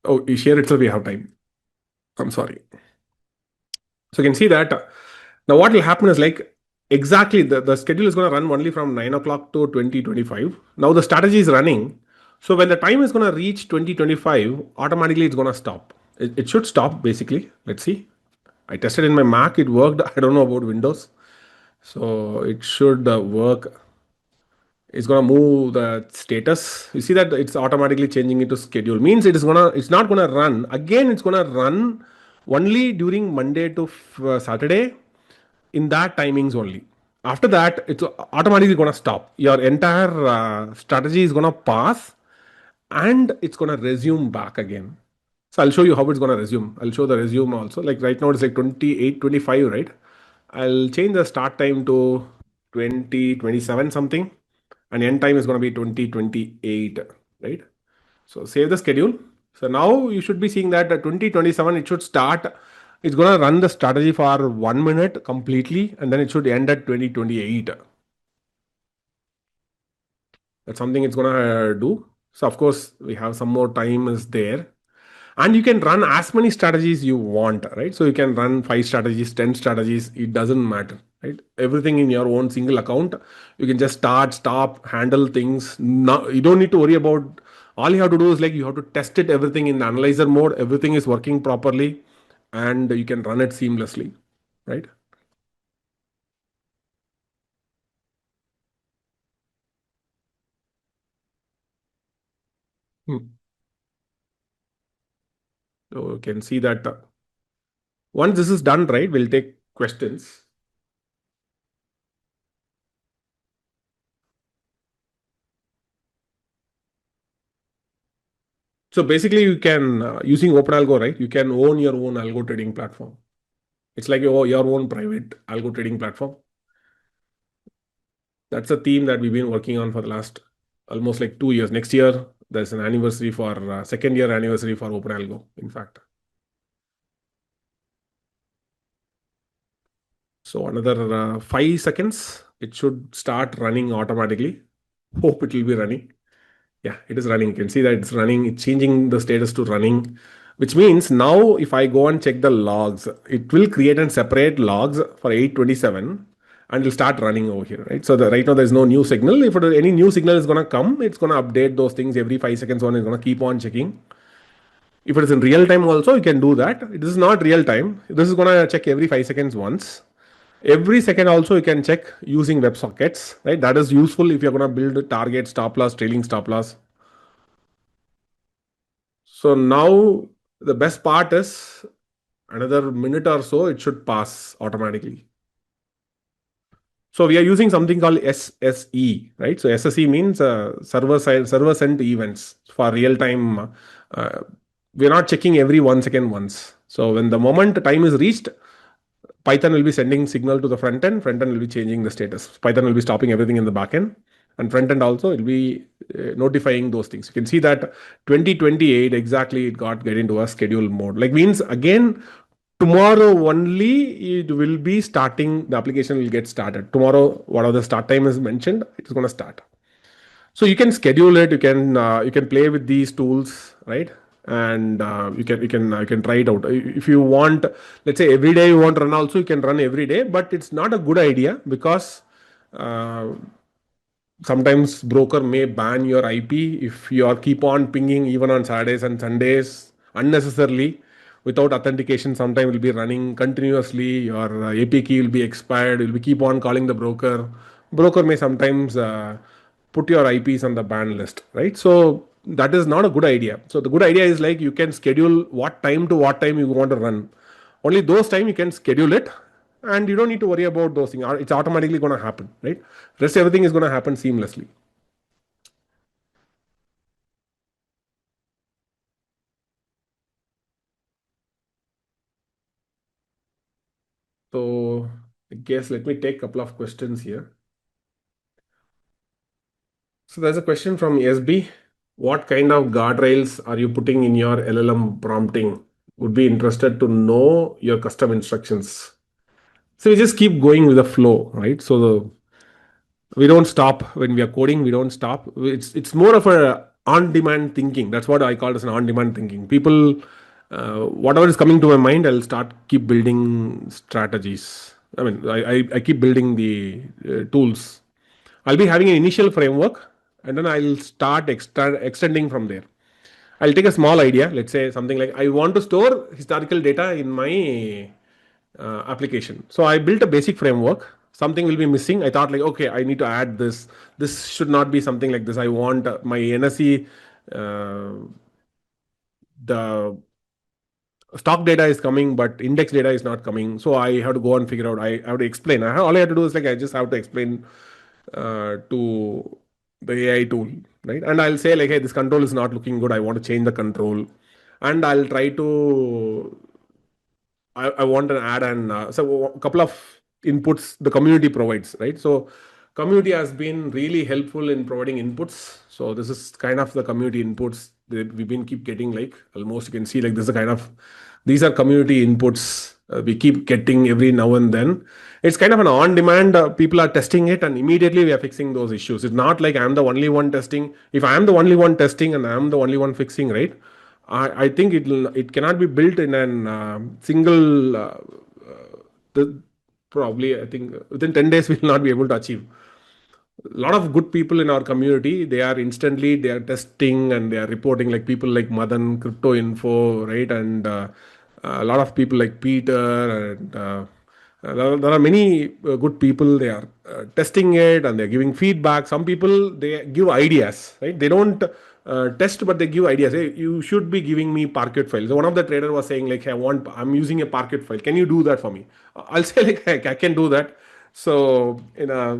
Oh, here itself we have time. I'm sorry. So you can see that now what will happen is like exactly the schedule is going to run only from 9 o'clock to 2025. Now the strategy is running. So when the time is going to reach 2025, automatically it's going to stop. It should stop basically. Let's see. I tested in my Mac, it worked. I don't know about Windows. So it should work. It's gonna move the status. You see that it's automatically changing it to schedule. Means it's not gonna run. Again, it's gonna run only during Monday to Saturday in that timings only. After that, it's automatically gonna stop. Your entire strategy is gonna pass and it's gonna resume back again. So I'll show you how it's gonna resume. I'll show the resume also. Like right now it's like 28:25, right? I'll change the start time to 20:27 something, and end time is gonna be 20:28, right? So save the schedule. So now you should be seeing that at 20:27 it should start. It's gonna run the strategy for 1 minute completely, and then it should end at 20:28. That's something it's gonna do. So of course we have some more time is there, and you can run as many strategies you want, right? So you can run 5 strategies, 10 strategies. It doesn't matter, right? Everything in your own single account. You can just start, stop, handle things. No, you don't need to worry about. All you have to do is like you have to test it everything in analyzer mode. Everything is working properly, and you can run it seamlessly, right? Hmm. So you can see that once this is done, right, we'll take questions. So basically, you can using OpenAlgo, right? You can own your own algo trading platform. It's like your own private algo trading platform. That's a theme that we've been working on for the last almost like 2 years. Next year, there's an anniversary for second year anniversary for OpenAlgo. In fact, so another 5 seconds, it should start running automatically. Hope it will be running. Yeah, it is running. You can see that it's running. It's changing the status to running. which means now if I go and check the logs, it will create and separate logs for 827 and it'll start running over here, right? So right now there's no new signal. If any new signal is going to come, it's going to update those things every 5 seconds. One is going to keep on checking. If it is in real time also, you can do that. This is not real time. This is going to check every 5 seconds once. Every second also you can check using WebSockets, right? That is useful if you're going to build a target, stop loss, trailing stop loss. So now the best part is another minute or so, it should pass automatically. So we are using something called SSE, right? So SSE means server sent events for real time. Uh, we're not checking every 1 second once. So when the moment time is reached, Python will be sending signal to the front end. Front end will be changing the status. Python will be stopping everything in the back end, and front end also will be notifying those things. You can see that 2028 exactly it got get into a schedule mode. Like means again tomorrow only it will be starting. The application will get started tomorrow. Whatever the start time is mentioned, it is going to start. So you can schedule it. You can play with these tools, right? And you can try it out if you want. Let's say every day you want to run. Also, you can run every day, but it's not a good idea because uh, sometimes broker may ban your IP if you are keep on pinging even on Saturdays and Sundays unnecessarily without authentication. Sometimes will be running continuously. Your AP key will be expired. You'll be keep on calling the broker. Broker may sometimes put your IPs on the ban list, right? So that is not a good idea. So the good idea is like you can schedule what time to what time you want to run. Only those time you can schedule it, and you don't need to worry about those things. It's automatically going to happen, right? Rest everything is going to happen seamlessly. So I guess let me take a couple of questions here. So there's a question from SB. What kind of guardrails are you putting in your LLM prompting? Would be interested to know your custom instructions. So we just keep going with the flow, right? So we don't stop when we are coding. We don't stop. It's more of a on-demand thinking. That's what I call as an on-demand thinking. People, whatever is coming to my mind, I'll start keep building strategies. I mean, I keep building the tools. I'll be having an initial framework, and then I'll start extending from there. I'll take a small idea. Let's say something like I want to store historical data in my application. So I built a basic framework. Something will be missing. I thought like, okay, I need to add this. This should not be something like this. I want my NSE, the stock data is coming, but index data is not coming. So I have to go and figure out. I have to explain. All I have to do is like I just have to explain to the AI tool, right? And I'll say like, hey, this control is not looking good. I want to change the control, and I'll try to I want to add an so a couple of inputs the community provides, right? So community has been really helpful in providing inputs. So this is kind of the community inputs that we've been keep getting, like almost you can see like this is a kind of these are community inputs we keep getting every now and then. It's kind of an on demand. People are testing it and immediately we are fixing those issues. It's not like I'm the only one testing. If I'm the only one testing and I'm the only one fixing, right? I think it cannot be built in an single. The, probably I think within 10 days we will not be able to achieve. A lot of good people in our community. They are testing and they are reporting like people like Madan, Crypto Info, right, and a lot of people like Peter and. There are many good people. They are testing it and they're giving feedback. Some people they give ideas, right? They don't test, but they give ideas. Hey, you should be giving me Parquet file. So one of the trader was saying like, hey, I'm using a Parquet file. Can you do that for me? I'll say like, hey, I can do that. So in a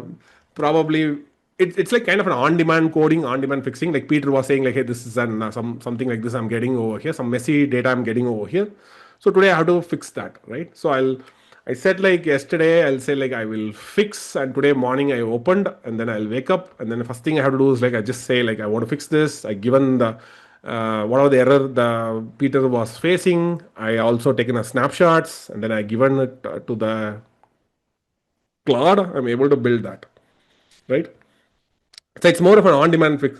probably it's like kind of an on-demand coding, on-demand fixing. Like Peter was saying, like, hey, this is something like this I'm getting over here, some messy data I'm getting over here. So today I have to fix that, right? So I said like yesterday, I'll say like I will fix, and today morning I opened, and then I'll wake up, and then the first thing I have to do is like I just say like I want to fix this. I given the whatever the error the Peter was facing. I also taken a snapshots, and then I given it to the cloud. I'm able to build that, right? So it's more of an on-demand fix.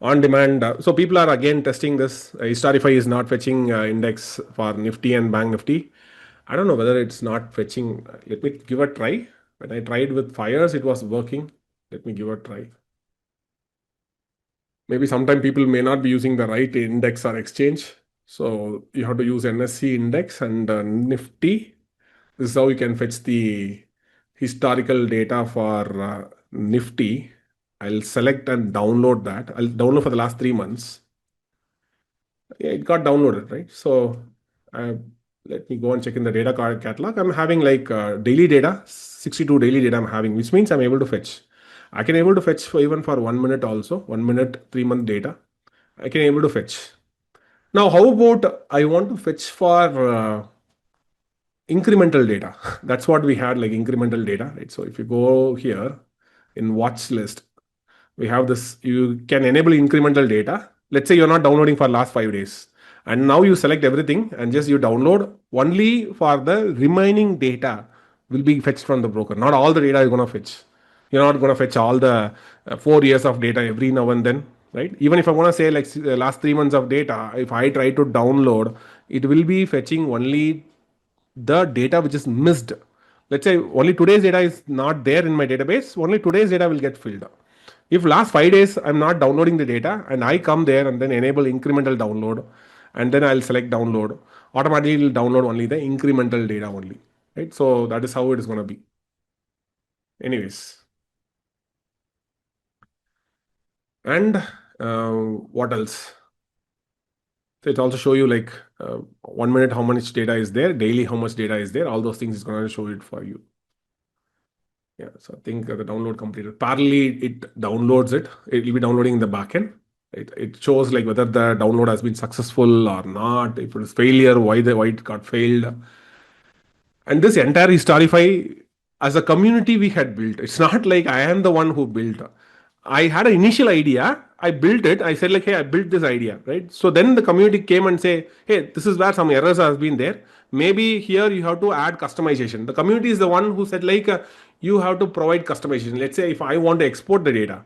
on demand. So people are again testing this. Historify is not fetching index for Nifty and Bank Nifty. I don't know whether it's not fetching. Let me give a try. When I tried with fires, it was working. Let me give a try. Maybe sometime people may not be using the right index or exchange. So you have to use NSC index and Nifty. This is how you can fetch the historical data for Nifty. I'll select and download that. I'll download for the last 3 months. Yeah, it got downloaded, right? So uh, let me go and check in the data card catalog. I'm having like daily data, 62 daily data I'm having, which means I'm able to fetch. I can able to fetch for even for 1 minute also, 1 minute, 3 month data. I can able to fetch. Now, how about I want to fetch for incremental data? That's what we had, like incremental data, right? So if you go here in watch list, we have this. You can enable incremental data. Let's say you're not downloading for last 5 days, and now you select everything and just you download only for the remaining data will be fetched from the broker. Not all the data is going to fetch. You're not going to fetch all the 4 years of data every now and then, right? Even if I want to say like last 3 months of data, if I try to download, it will be fetching only the data which is missed. Let's say only today's data is not there in my database, only today's data will get filled. If last 5 days I'm not downloading the data and I come there and then enable incremental download and then I'll select download, automatically it will download only the incremental data only. Right. So that is how it is going to be. Anyways. And what else? So it also show you like 1 minute how much data is there, daily how much data is there. All those things is going to show it for you. Yeah, so I think the download completed. Parallelly, it downloads it. It will be downloading in the backend. It shows like whether the download has been successful or not. If it is failure, why it got failed. And this entire Historify, as a community, we had built. It's not like I am the one who built. I had an initial idea. I built it. I said like, hey, I built this idea, right? So then the community came and say, hey, this is where some errors has been there. Maybe here you have to add customization. The community is the one who said like, you have to provide customization. Let's say if I want to export the data,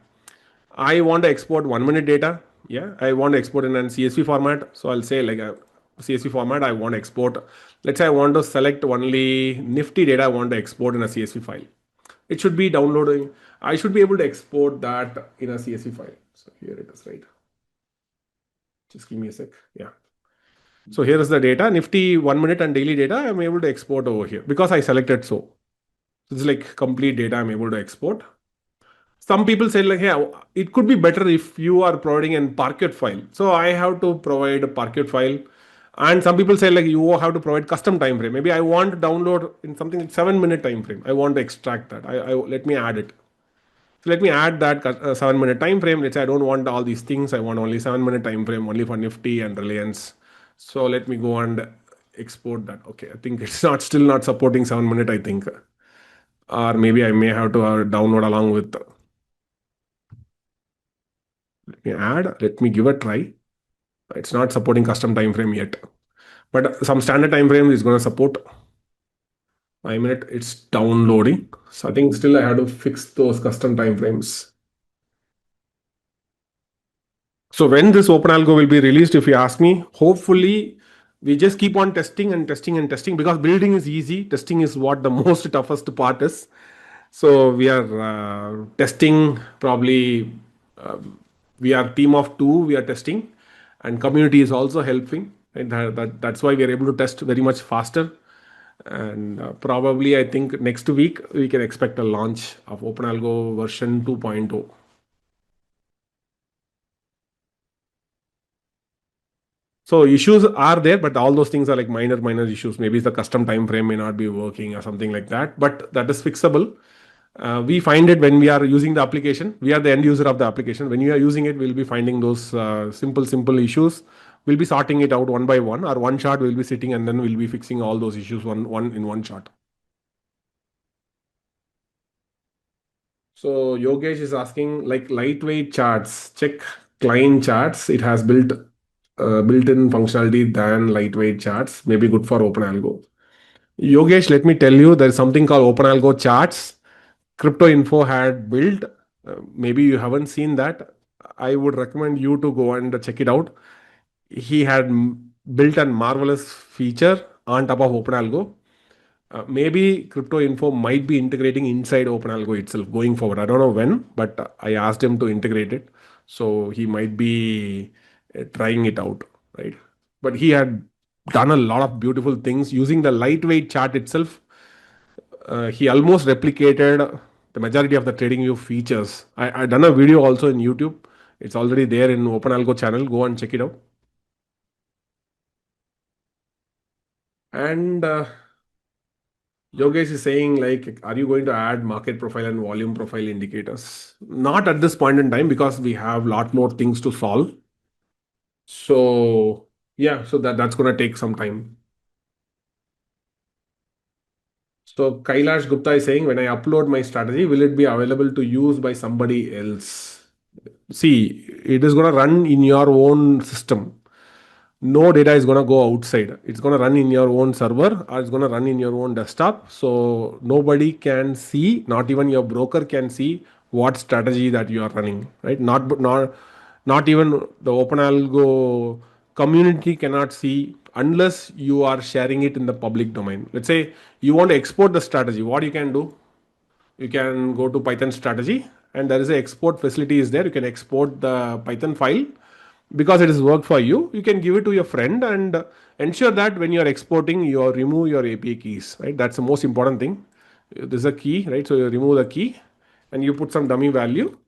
I want to export 1 minute data. Yeah, I want to export in a CSV format. So I'll say like a CSV format. I want to export. Let's say I want to select only Nifty data. I want to export in a CSV file. It should be downloading. I should be able to export that in a CSV file. So here it is, right? Just give me a sec. Yeah. So here is the data. Nifty 1 minute and daily data. I'm able to export over here because I selected so. This is like complete data I'm able to export. Some people say like, hey, it could be better if you are providing an Parquet file. So I have to provide a Parquet file. And some people say like you have to provide custom time frame. Maybe I want to download in something like 7 minute time frame. I want to extract that. I let me add it. So let me add that 7 minute time frame. Let's say I don't want all these things. I want only 7 minute time frame only for Nifty and Reliance. So let me go and export that. Okay, I think it's not still not supporting 7 minute. I think, or maybe I may have to download along with. Let me add. Let me give a try. It's not supporting custom time frame yet, but some standard time frame is going to support. 5 minute. It's downloading. So I think still I have to fix those custom time frames. So when this OpenAlgo will be released, if you ask me, hopefully we just keep on testing and testing and testing because building is easy. Testing is what the most toughest part is. So we are testing probably. We are team of two. We are testing, and community is also helping. And that's why we are able to test very much faster. And probably I think next week we can expect a launch of OpenAlgo version 2.0. So issues are there, but all those things are like minor issues. Maybe the custom time frame may not be working or something like that, but that is fixable. We find it when we are using the application. We are the end user of the application. When you are using it, we'll be finding those simple issues. We'll be sorting it out one by one, or one shot we'll be sitting and then we'll be fixing all those issues one in one shot. So Yogesh is asking like lightweight charts. Check client charts. It has built-in functionality than lightweight charts. Maybe good for OpenAlgo. Yogesh, let me tell you, there's something called OpenAlgo charts. Crypto Info had built. Maybe you haven't seen that. I would recommend you to go and check it out. He had built a marvelous feature on top of OpenAlgo. Maybe Crypto Info might be integrating inside OpenAlgo itself going forward. I don't know when, but I asked him to integrate it. So he might be trying it out, right? But he had done a lot of beautiful things using the lightweight chart itself. He almost replicated the majority of the trading view features. I done a video also in YouTube. It's already there in OpenAlgo channel. Go and check it out. And Yogesh is saying, like, are you going to add market profile and volume profile indicators? Not at this point in time because we have a lot more things to solve. So yeah, so that's going to take some time. So Kailash Gupta is saying, when I upload my strategy, will it be available to use by somebody else? See, it is going to run in your own system. No data is going to go outside. It's going to run in your own server or it's going to run in your own desktop. So nobody can see, not even your broker can see what strategy that you are running, right? Not even the OpenAlgo community cannot see unless you are sharing it in the public domain. Let's say you want to export the strategy. What you can do, you can go to Python strategy and there is a export facility is there. You can export the Python file because it is work for you. You can give it to your friend and ensure that when you are exporting, you remove your API keys, right? That's the most important thing. This is a key, right? So you remove the key and you put some dummy value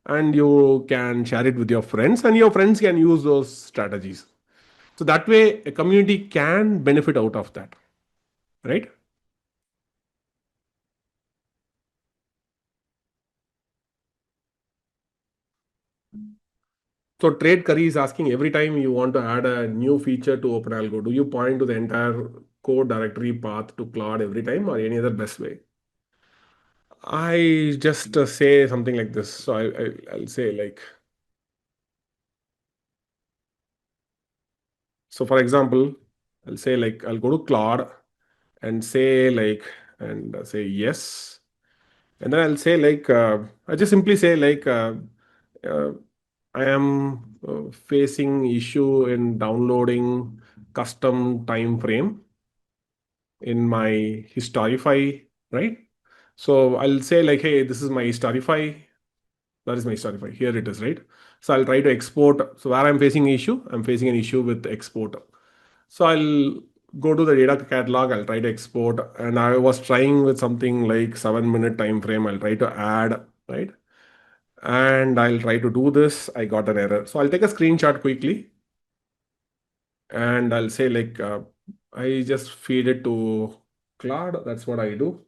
and you can share it with your friends and your friends can use those strategies. So that way a community can benefit out of that, right? So Trade Curry is asking, every time you want to add a new feature to OpenAlgo, do you point to the entire code directory path to Claude every time or any other best way? I just say something like this. So I'll say like, so for example, I'll say like, I'll go to Claude and say like, and say yes. And then I'll say like, I just simply say like, uh, I am facing issue in downloading custom time frame in my Historify, right? So I'll say like, hey, this is my Historify. That is my Historify. Here it is, right? So I'll try to export. So where I'm facing issue, I'm facing an issue with export. So I'll go to the data catalog. I'll try to export, and I was trying with something like 7 minute time frame. I'll try to add, right? And I'll try to do this. I got an error. So I'll take a screenshot quickly, and I'll say like, I just feed it to Claude. That's what I do.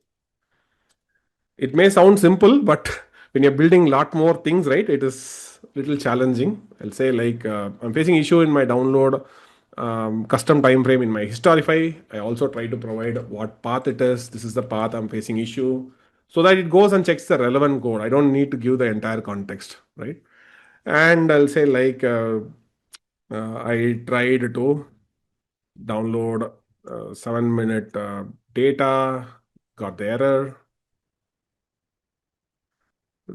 It may sound simple, but when you're building a lot more things, right, it is a little challenging. I'll say like, I'm facing issue in my download custom time frame in my Historify. I also try to provide what path it is. This is the path I'm facing issue, so that it goes and checks the relevant code. I don't need to give the entire context, right? And I'll say like, I tried to download 7 minute data, got the error.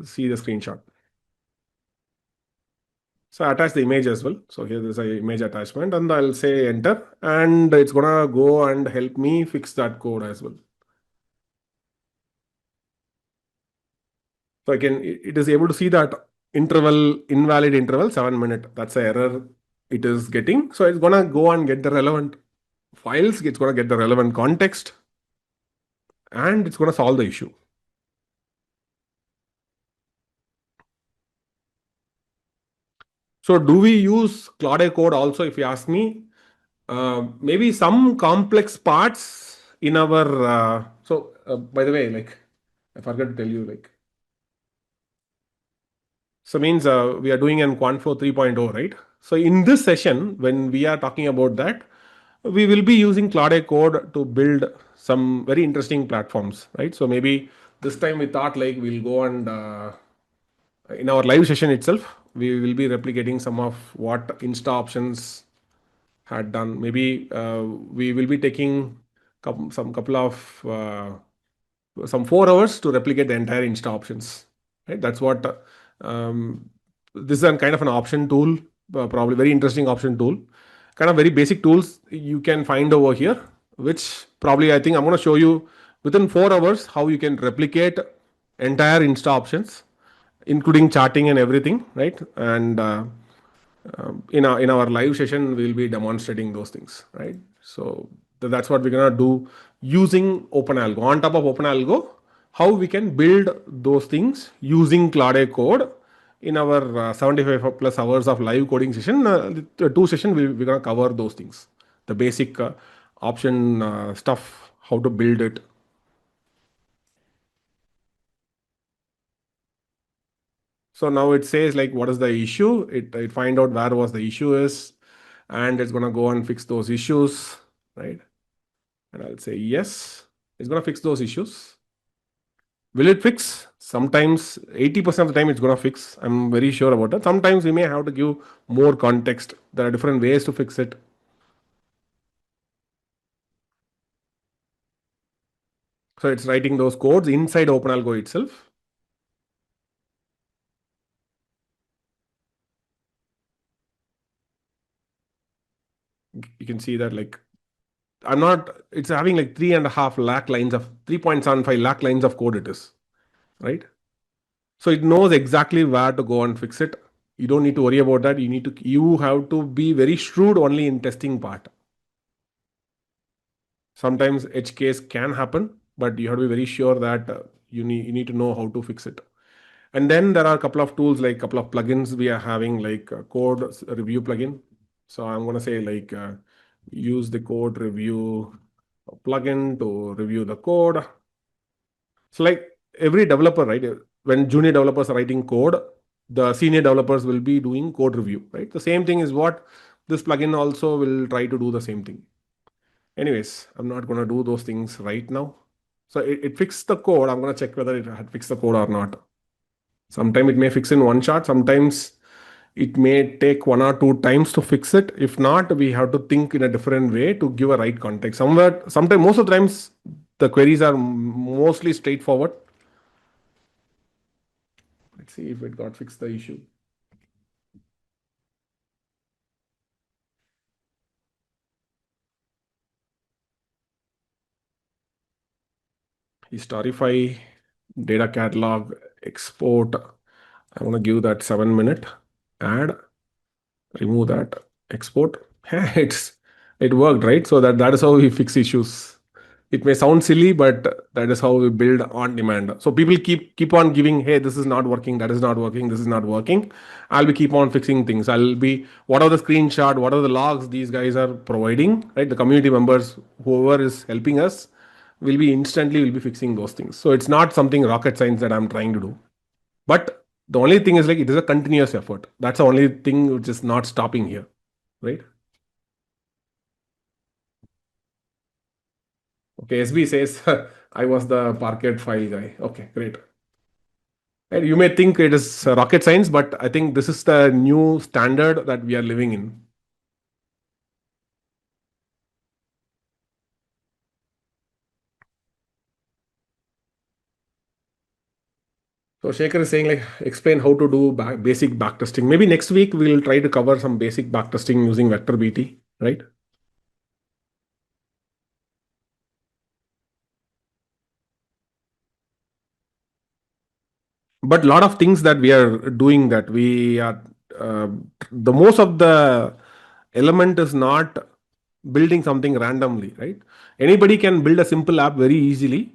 See the screenshot. So I attach the image as well. So here there's an image attachment and I'll say enter and it's gonna go and help me fix that code as well. So I can, it is able to see that interval, invalid interval, 7 minute. That's the error it is getting. So it's gonna go and get the relevant files, it's gonna get the relevant context and it's gonna solve the issue. So do we use Claude code also if you ask me? Maybe some complex parts in our, by the way, like I forgot to tell you, like, so means we are doing an Quantflow 3.0, right? So in this session, when we are talking about that, we will be using Claude code to build some very interesting platforms, right? So maybe this time we thought like we'll go and in our live session itself, we will be replicating some of what Insta options had done. Maybe we will be taking some couple of some 4 hours to replicate the entire Insta options. Right? That's what. Um, This is a kind of an option tool, probably very interesting option tool. Kind of very basic tools you can find over here, which probably I think I'm going to show you within 4 hours how you can replicate entire Insta options, including charting and everything, right? And in our live session, we'll be demonstrating those things, right? So that's what we're gonna do using OpenAlgo. On top of OpenAlgo, how we can build those things using Claude code in our 75 plus hours of live coding session. The two session we're gonna cover those things, the basic option stuff, how to build it. So now it says like what is the issue. It find out where was the issue is, and it's gonna go and fix those issues, right? And I'll say yes. It's gonna fix those issues. Will it fix? Sometimes 80% of the time it's gonna fix. I'm very sure about that. Sometimes we may have to give more context. There are different ways to fix it. So it's writing those codes inside OpenAlgo itself. You can see that like I'm not. It's having like 3.5 lakh lines of 3.75 lakh lines of code. It is right. So it knows exactly where to go and fix it. You don't need to worry about that. You have to be very shrewd only in testing part. Sometimes edge case can happen, but you have to be very sure that you need to know how to fix it. And then there are a couple of tools, like a couple of plugins we are having, like code review plugin. So I'm going to say like use the code review plugin to review the code. So like every developer, right? When junior developers are writing code, the senior developers will be doing code review, right? The same thing is what this plugin also will try to do the same thing. Anyways, I'm not going to do those things right now. So it fixed the code. I'm going to check whether it had fixed the code or not. Sometimes it may fix in one shot. Sometimes it may take one or two times to fix it. If not, we have to think in a different way to give a right context. Sometimes, most of the times, the queries are mostly straightforward. Let's see if it got fixed the issue. Historify, data catalog, export. I want to give that 7 minute. Add, remove that, export. It worked, right? So that is how we fix issues. It may sound silly, but that is how we build on demand. So people keep on giving, hey, this is not working, that is not working, this is not working. I'll be keep on fixing things. I'll be what are the screenshot, what are the logs these guys are providing, right? The community members, whoever is helping us, will be fixing those things. So it's not something rocket science that I'm trying to do. But the only thing is like it is a continuous effort. That's the only thing which is not stopping here, right? Okay, SB says I was the Parquet file guy. Okay, great. And you may think it is rocket science, but I think this is the new standard that we are living in. So Shekhar is saying like explain how to do basic backtesting. Maybe next week we'll try to cover some basic backtesting using vector BT, right? But a lot of things that we are doing that we are uh, the most of the element is not building something randomly, right? Anybody can build a simple app very easily,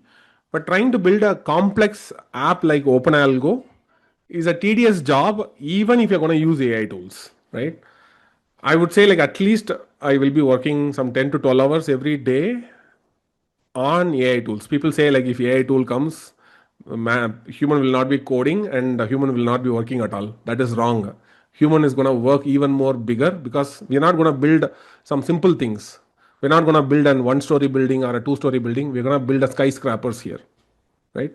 but trying to build a complex app like OpenAlgo is a tedious job, even if you're going to use AI tools, right? I would say like at least I will be working some 10 to 12 hours every day on AI tools. People say like if AI tool comes, human will not be coding and the human will not be working at all. That is wrong. Human is going to work even more bigger because we're not going to build some simple things. We're not going to build an one-story building or a two-story building. We're going to build a skyscrapers here, right?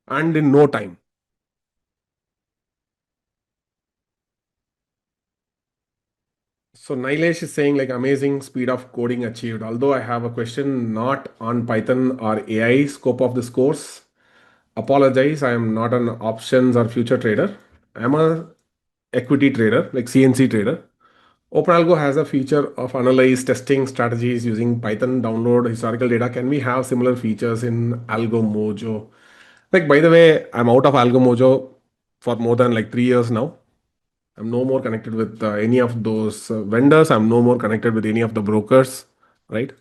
And in no time. So Nilesh is saying like amazing speed of coding achieved. Although I have a question not on Python or AI scope of this course. Apologize, I am not an options or future trader. I'm a equity trader, like CNC trader. OpenAlgo has a feature of analyze testing strategies using Python, download historical data. Can we have similar features in Algo Mojo? Like, by the way, I'm out of Algo Mojo for more than like 3 years now. I'm no more connected with any of those vendors. I'm no more connected with any of the brokers, right?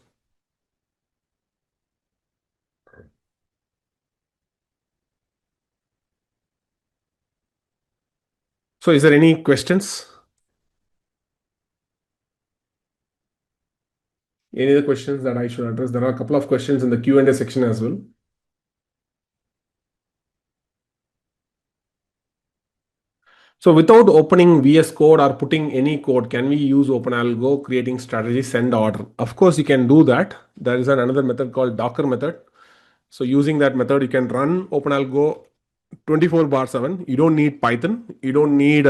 So, is there any questions? Any other questions that I should address? There are a couple of questions in the Q&A section as well. So without opening VS Code or putting any code, can we use OpenAlgo creating strategy send order? Of course, you can do that. There is another method called Docker method. So using that method, you can run OpenAlgo 24 bar 7. You don't need Python. You don't need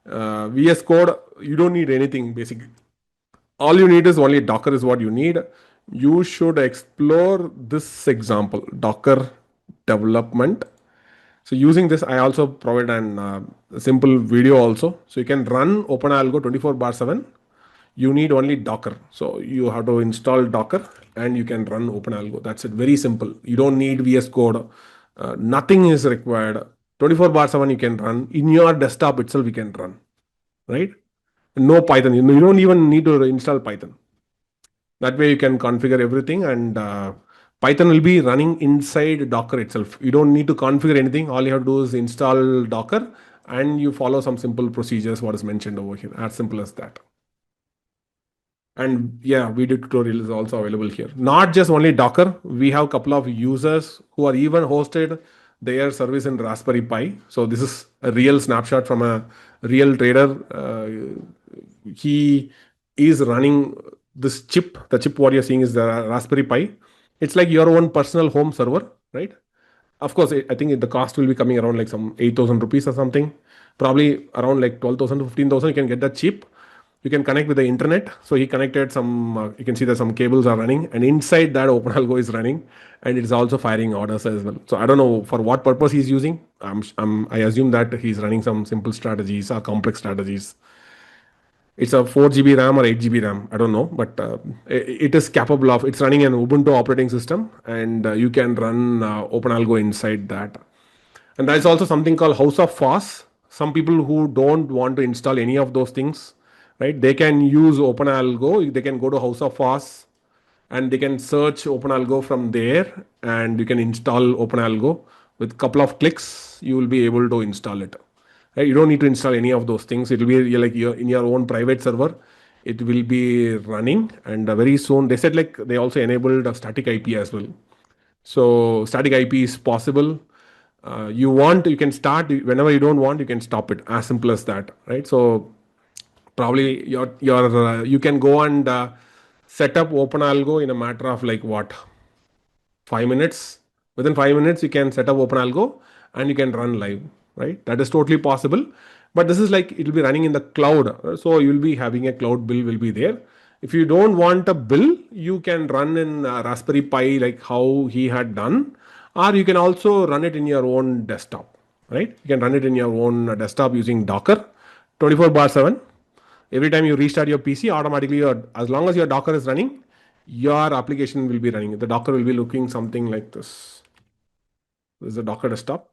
VS Code. You don't need anything basically. All you need is only Docker is what you need. You should explore this example, Docker development. So using this, I also provide an simple video also. So you can run OpenAlgo 24 bar 7. You need only Docker. So you have to install Docker and you can run OpenAlgo. That's it. Very simple. You don't need VS Code. Nothing is required. 24 bar 7 you can run. In your desktop itself, you can run. Right? No Python. You don't even need to install Python. That way you can configure everything and Python will be running inside Docker itself. You don't need to configure anything. All you have to do is install Docker and you follow some simple procedures, what is mentioned over here. As simple as that. And yeah, video tutorial is also available here. Not just only Docker, we have a couple of users who are even hosted their service in Raspberry Pi. So this is a real snapshot from a real trader. He is running this chip. The chip what you're seeing is the Raspberry Pi. It's like your own personal home server, right? Of course, I think the cost will be coming around like some 8,000 rupees or something. Probably around like 12,000 to 15,000. You can get that cheap. You can connect with the internet. So he connected some, you can see that some cables are running, and inside that OpenAlgo is running, and it's also firing orders as well. So I don't know for what purpose he's using. I assume that he's running some simple strategies or complex strategies. It's a 4 GB RAM or 8 GB RAM. I don't know, but it is capable of. It's running an Ubuntu operating system, and you can run OpenAlgo inside that. And there's also something called House of FOSS. Some people who don't want to install any of those things, right? They can use OpenAlgo. They can go to House of FOSS and they can search OpenAlgo from there, and you can install OpenAlgo with a couple of clicks. You will be able to install it. Right? You don't need to install any of those things. It will be like in your own private server. It will be running, and very soon they said like they also enabled a static IP as well. So static IP is possible. You want, you can start whenever you don't want, you can stop it. As simple as that, right? So probably you can go and set up OpenAlgo in a matter of like what, 5 minutes. Within 5 minutes, you can set up OpenAlgo and you can run live, right? That is totally possible. But this is like it will be running in the cloud. So you will be having a cloud bill will be there. If you don't want a bill, you can run in Raspberry Pi like how he had done, or you can also run it in your own desktop, right? You can run it in your own desktop using Docker 24 bar 7. Every time you restart your PC, automatically, as long as your Docker is running, your application will be running. The Docker will be looking something like this. This is the Docker desktop.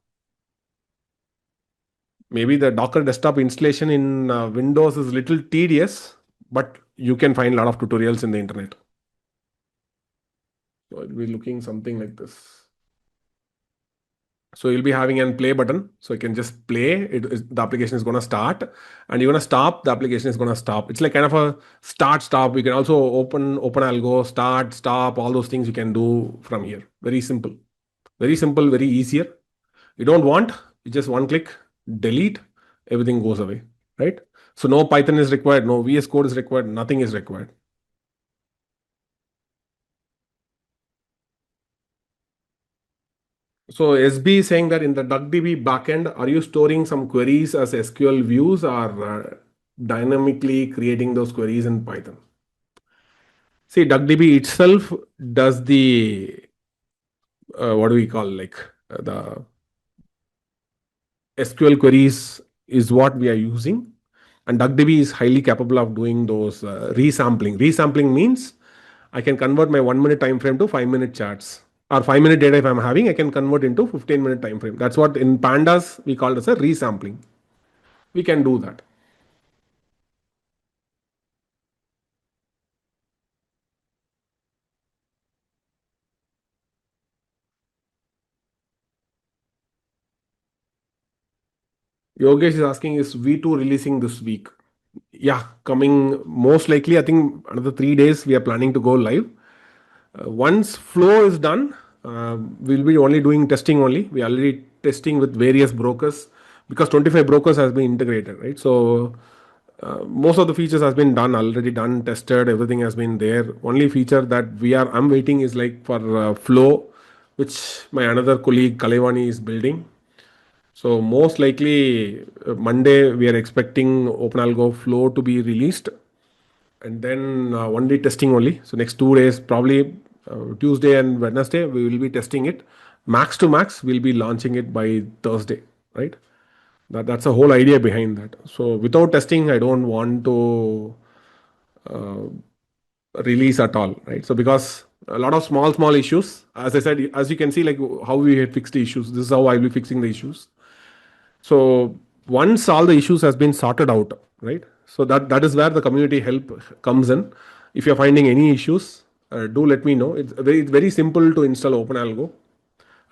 Maybe the Docker desktop installation in Windows is a little tedious, but you can find a lot of tutorials in the internet. So it will be looking something like this. So you'll be having a play button. So you can just play. The application is going to start, and you're going to stop. The application is going to stop. It's like kind of a start stop. You can also open Algo, start, stop, all those things you can do from here. Very simple. Very simple, very easier. You don't want, you just one click, delete, everything goes away, right? So no Python is required, no VS Code is required, nothing is required. So SB is saying that in the DuckDB backend, are you storing some queries as SQL views or dynamically creating those queries in Python? See, DuckDB itself does the what do we call like the SQL queries is what we are using. And DuckDB is highly capable of doing those resampling. Resampling means I can convert my 1 minute time frame to 5 minute charts, or 5 minute data if I'm having, I can convert into 15 minute time frame. That's what in pandas we call it as a resampling. We can do that. Yogesh is asking, is V2 releasing this week? Yeah, coming most likely, I think another 3 days we are planning to go live. Once flow is done, we'll be only doing testing only. We are already testing with various brokers because 25 brokers has been integrated, right? So most of the features has been done already, done, tested, everything has been there. Only feature that I'm waiting is like for flow, which my another colleague Kalevani is building. So most likely Monday we are expecting OpenAlgo flow to be released, and then 1 day testing only. So next 2 days, probably Tuesday and Wednesday, we will be testing it. Max to max, we'll be launching it by Thursday, right? That's the whole idea behind that. So without testing, I don't want to uh, release at all, right? So because a lot of small issues, as I said, as you can see, like how we had fixed the issues. This is how I'll be fixing the issues. So once all the issues has been sorted out, right? So that is where the community help comes in. If you're finding any issues, do let me know. It's very simple to install OpenAlgo.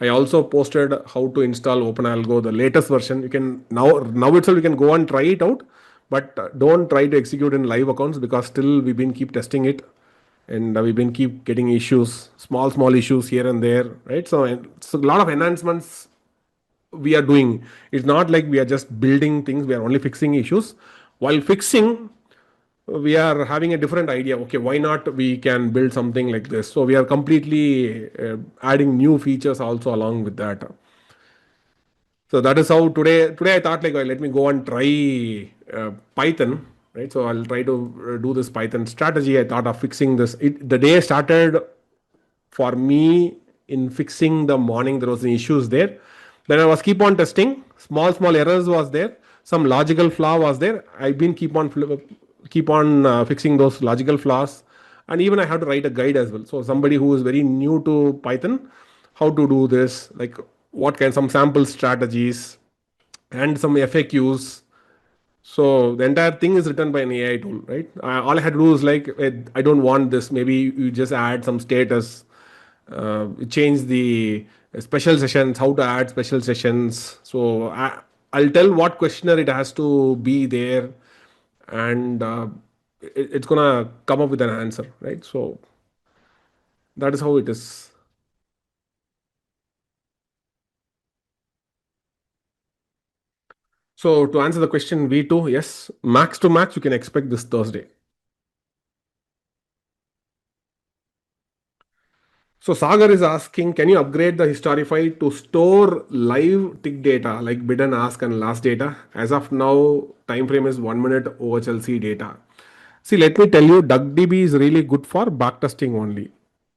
I also posted how to install OpenAlgo, the latest version. You can now itself you can go and try it out, but don't try to execute in live accounts because still we've been keep testing it, and we've been keep getting issues, small issues here and there, right? So it's a lot of enhancements we are doing. It's not like we are just building things, we are only fixing issues. While fixing, we are having a different idea. Okay, why not we can build something like this? So we are completely adding new features also along with that. So that is how today I thought like, let me go and try Python, right? So I'll try to do this Python strategy. I thought of fixing this. The day started for me in fixing the morning. There was issues there. Then I was keep on testing. Small errors was there. Some logical flaw was there. I've been keep on fixing those logical flaws, and even I have to write a guide as well. So somebody who is very new to Python, how to do this, like what kind, some sample strategies, and some FAQs. So the entire thing is written by an AI tool, right? All I had to do is like, I don't want this. Maybe you just add some status, change the special sessions, how to add special sessions. So I'll tell what questionnaire it has to be there, and it's gonna come up with an answer, right? So that is how it is. So to answer the question, V2, yes, max to max, you can expect this Thursday. So Sagar is asking, can you upgrade the Historify to store live tick data like bid and ask and last data? As of now, time frame is 1 minute OHLC data. See, let me tell you, DuckDB is really good for backtesting only,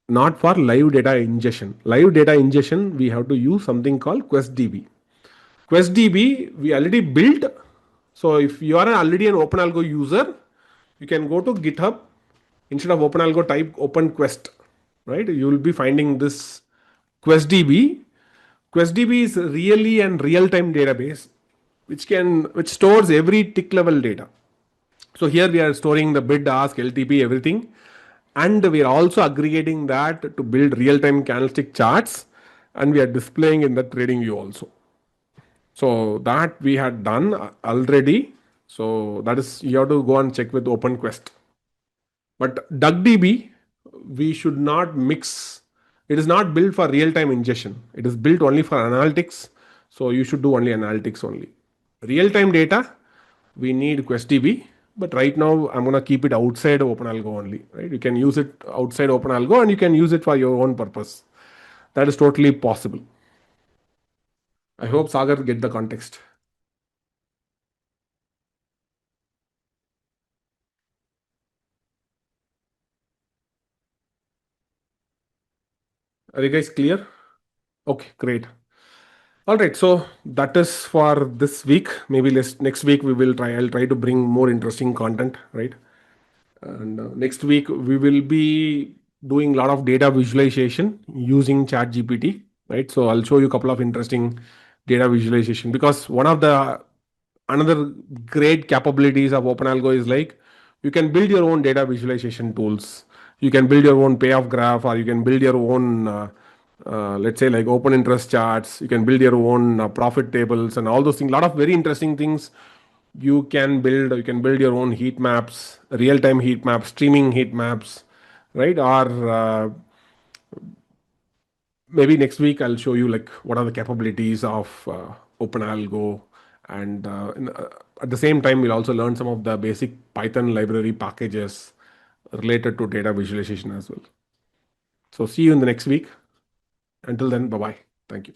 not for live data ingestion. Live data ingestion, we have to use something called QuestDB. QuestDB, we already built. So if you are already an OpenAlgo user, you can go to GitHub. Instead of OpenAlgo, type OpenQuest, right? You will be finding this QuestDB. QuestDB is really an real-time database which stores every tick level data. So here we are storing the bid, ask, LTP, everything, and we are also aggregating that to build real-time candlestick charts, and we are displaying in the trading view also. So that we had done already. So that is, you have to go and check with OpenQuest. But DuckDB, we should not mix. It is not built for real-time ingestion. It is built only for analytics. So you should do only analytics only. Real-time data, we need QuestDB. But right now, I'm gonna keep it outside OpenAlgo only. Right? You can use it outside OpenAlgo, and you can use it for your own purpose. That is totally possible. I hope Sagar get the context. Are you guys clear? Okay, great. All right, so that is for this week. Maybe next week we will try. I'll try to bring more interesting content, right? And next week we will be doing a lot of data visualization using ChatGPT, right? So I'll show you a couple of interesting data visualization, because one of the another great capabilities of OpenAlgo is like you can build your own data visualization tools. You can build your own payoff graph, or you can build your own let's say like open interest charts. You can build your own profit tables and all those things. A lot of very interesting things you can build. You can build your own heat maps, real time heat maps, streaming heat maps, right? Or maybe next week I'll show you like what are the capabilities of OpenAlgo, and at the same time we'll also learn some of the basic Python library packages related to data visualization as well. So see you in the next week. Until then, bye bye. Thank you.